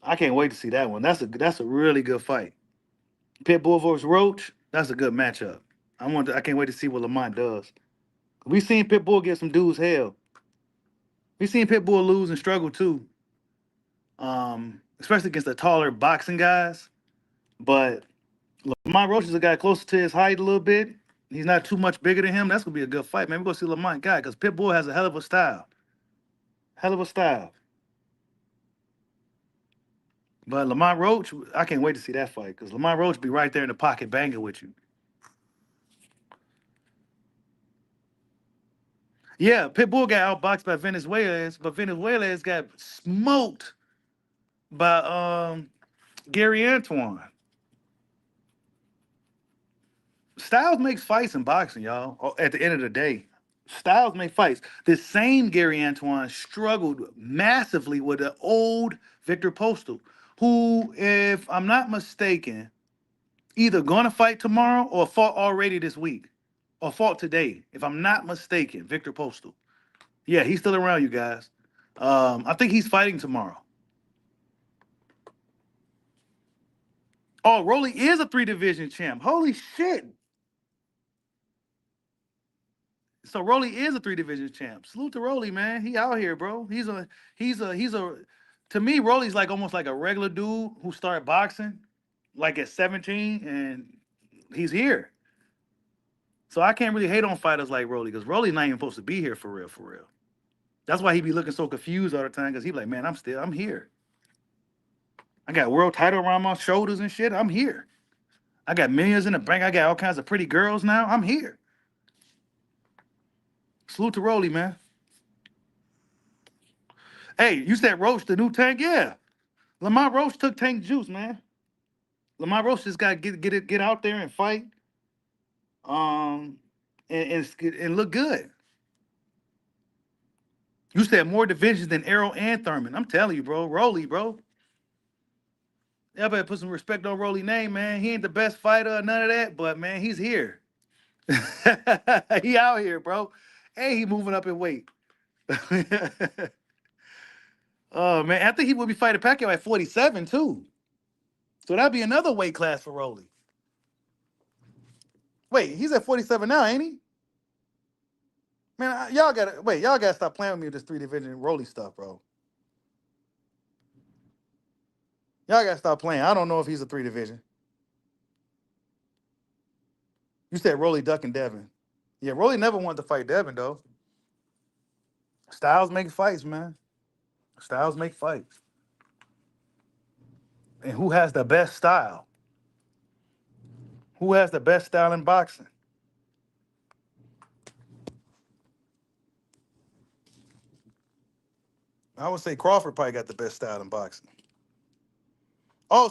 I can't wait to see that one. That's a really good fight. Pitbull versus Roach, that's a good matchup. I can't wait to see what Lamont does. We seen Pitbull get some dudes hell. We seen Pitbull lose and struggle too. Especially against the taller boxing guys. But Lamont Roach is a guy closer to his height a little bit. He's not too much bigger than him. That's gonna be a good fight, man. We're gonna see Lamont guy because Pitbull has a hell of a style. Hell of a style. But Lamont Roach, I can't wait to see that fight because Lamont Roach be right there in the pocket banging with you. Yeah, Pitbull got outboxed by Venezuelans, but Venezuelans got smoked by Gary Antoine. Styles makes fights in boxing, y'all. At the end of the day, Styles make fights. This same Gary Antoine struggled massively with the old Victor Postal, who, if I'm not mistaken, either going to fight tomorrow or fought already this week, or fought today, if I'm not mistaken. Victor Postal. Yeah, he's still around, you guys. I think he's fighting tomorrow. Oh, Rolly is a 3 division champ. Holy shit. So Rolly is a 3 division champ. Salute to Rolly, man. He out here, bro. He's a to me, Rolly's like almost like a regular dude who started boxing like at 17 and he's here. So I can't really hate on fighters like Rolly because Rolly's not even supposed to be here for real, for real. That's why he be looking so confused all the time because he be like, man, I'm here. I got world title around my shoulders and shit. I'm here. I got millions in the bank. I got all kinds of pretty girls now. I'm here. Salute to Rolly, man. Hey, you said Roach the new Tank? Yeah. Lamont Roach took Tank juice, man. Lamont Roach just got to get out there and fight, um, and look good. You said more divisions than Arrow and Thurman. I'm telling you, bro. Rolly, bro. Y'all better put some respect on Rolly name, man. He ain't the best fighter or none of that, but man, he's here. He out here, bro. Hey, he moving up in weight. Oh man, I think he will be fighting Pacquiao at 47 too. So that'd be another weight class for Rolly. Wait, he's at 47 now, ain't he? Man, y'all gotta stop playing with me with this 3 division Rolly stuff, bro. Y'all gotta stop playing. I don't know if he's a 3 division. You said Rolly ducking Devin. Yeah, Rolly never wanted to fight Devin though. Styles make fights, man. Styles make fights. And who has the best style? Who has the best style in boxing? I would say Crawford probably got the best style in boxing. Oh,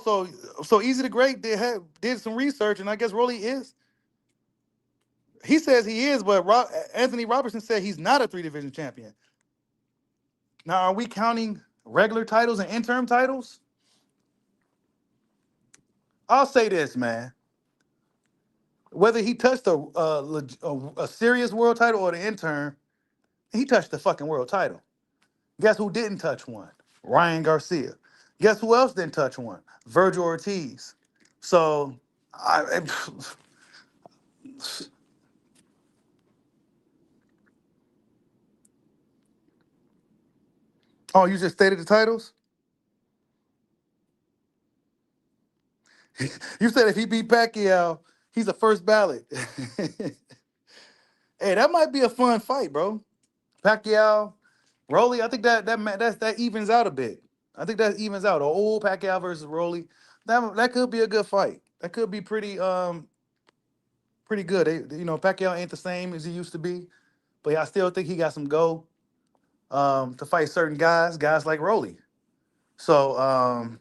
so Easy the Great did some research, and I guess Rolly is. He says he is, but Anthony Robertson said he's not a 3 division champion. Now, are we counting regular titles and interim titles? I'll say this, man. Whether he touched a serious world title or the interim, he touched the fucking world title. Guess who didn't touch one? Ryan Garcia. Guess who else didn't touch one? Virgil Ortiz. So, I, oh, you just stated the titles? You said if he beat Pacquiao, he's a first ballot. Hey, that might be a fun fight, bro. Pacquiao, Rolly. I think that evens out a bit. I think that evens out. A old Pacquiao versus Rolly. That could be a good fight. That could be pretty good. Pacquiao ain't the same as he used to be, but I still think he got some go to fight certain guys like Rolly. So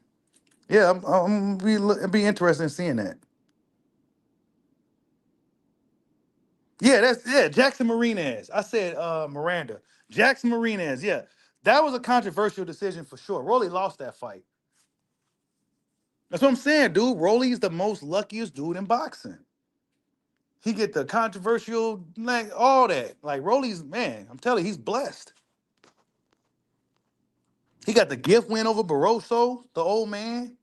yeah, I'm be interested in seeing that. Yeah, Jackson Marinez. I said Miranda. Jackson Marinez. Yeah, that was a controversial decision for sure. Rolly lost that fight. That's what I'm saying, dude. Rolly's the most luckiest dude in boxing. He get the controversial, like all that. Like Rolly's man, I'm telling you, he's blessed. He got the gift win over Barroso, the old man.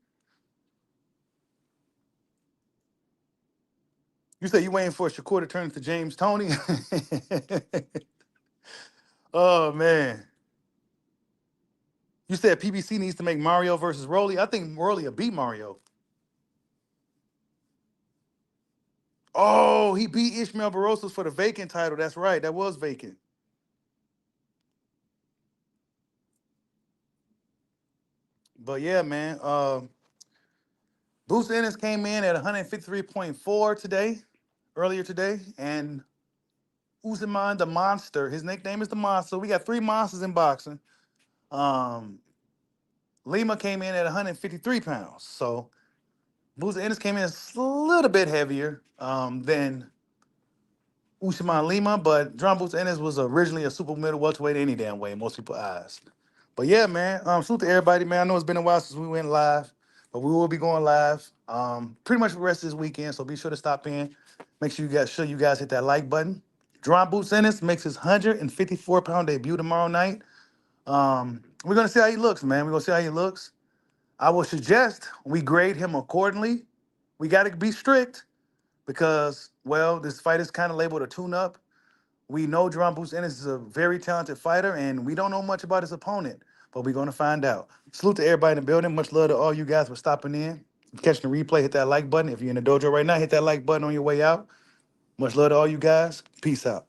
You say you waiting for Shakur to turn into James Tony? Oh man. You said PBC needs to make Mario versus Rolly. I think Rolly will beat Mario. Oh, he beat Ishmael Barrosos for the vacant title. That's right. That was vacant. But yeah, man. Boost Ennis came in at 153.4 today, earlier today, and Uisma the Monster. His nickname is the Monster. We got 3 monsters in boxing. Um, Lima came in at 153 pounds. So Boost Ennis came in a little bit heavier than Uisma and Lima, but Jaron Boots Ennis was originally a super middle welterweight any damn way in most people's eyes. But yeah, man, salute to everybody, man. I know it's been a while since we went live, but we will be going live pretty much for the rest of this weekend. So be sure to stop in. Make sure you guys hit that like button. Jaron Boots Ennis makes his 154-pound debut tomorrow night. We're gonna see how he looks, man. We're gonna see how he looks. I will suggest we grade him accordingly. We got to be strict because, well, this fight is kind of labeled a tune-up. We know Jaron Boots Ennis is a very talented fighter, and we don't know much about his opponent, but we're going to find out. Salute to everybody in the building. Much love to all you guys for stopping in. If you're catching the replay, hit that like button. If you're in the dojo right now, hit that like button on your way out. Much love to all you guys. Peace out.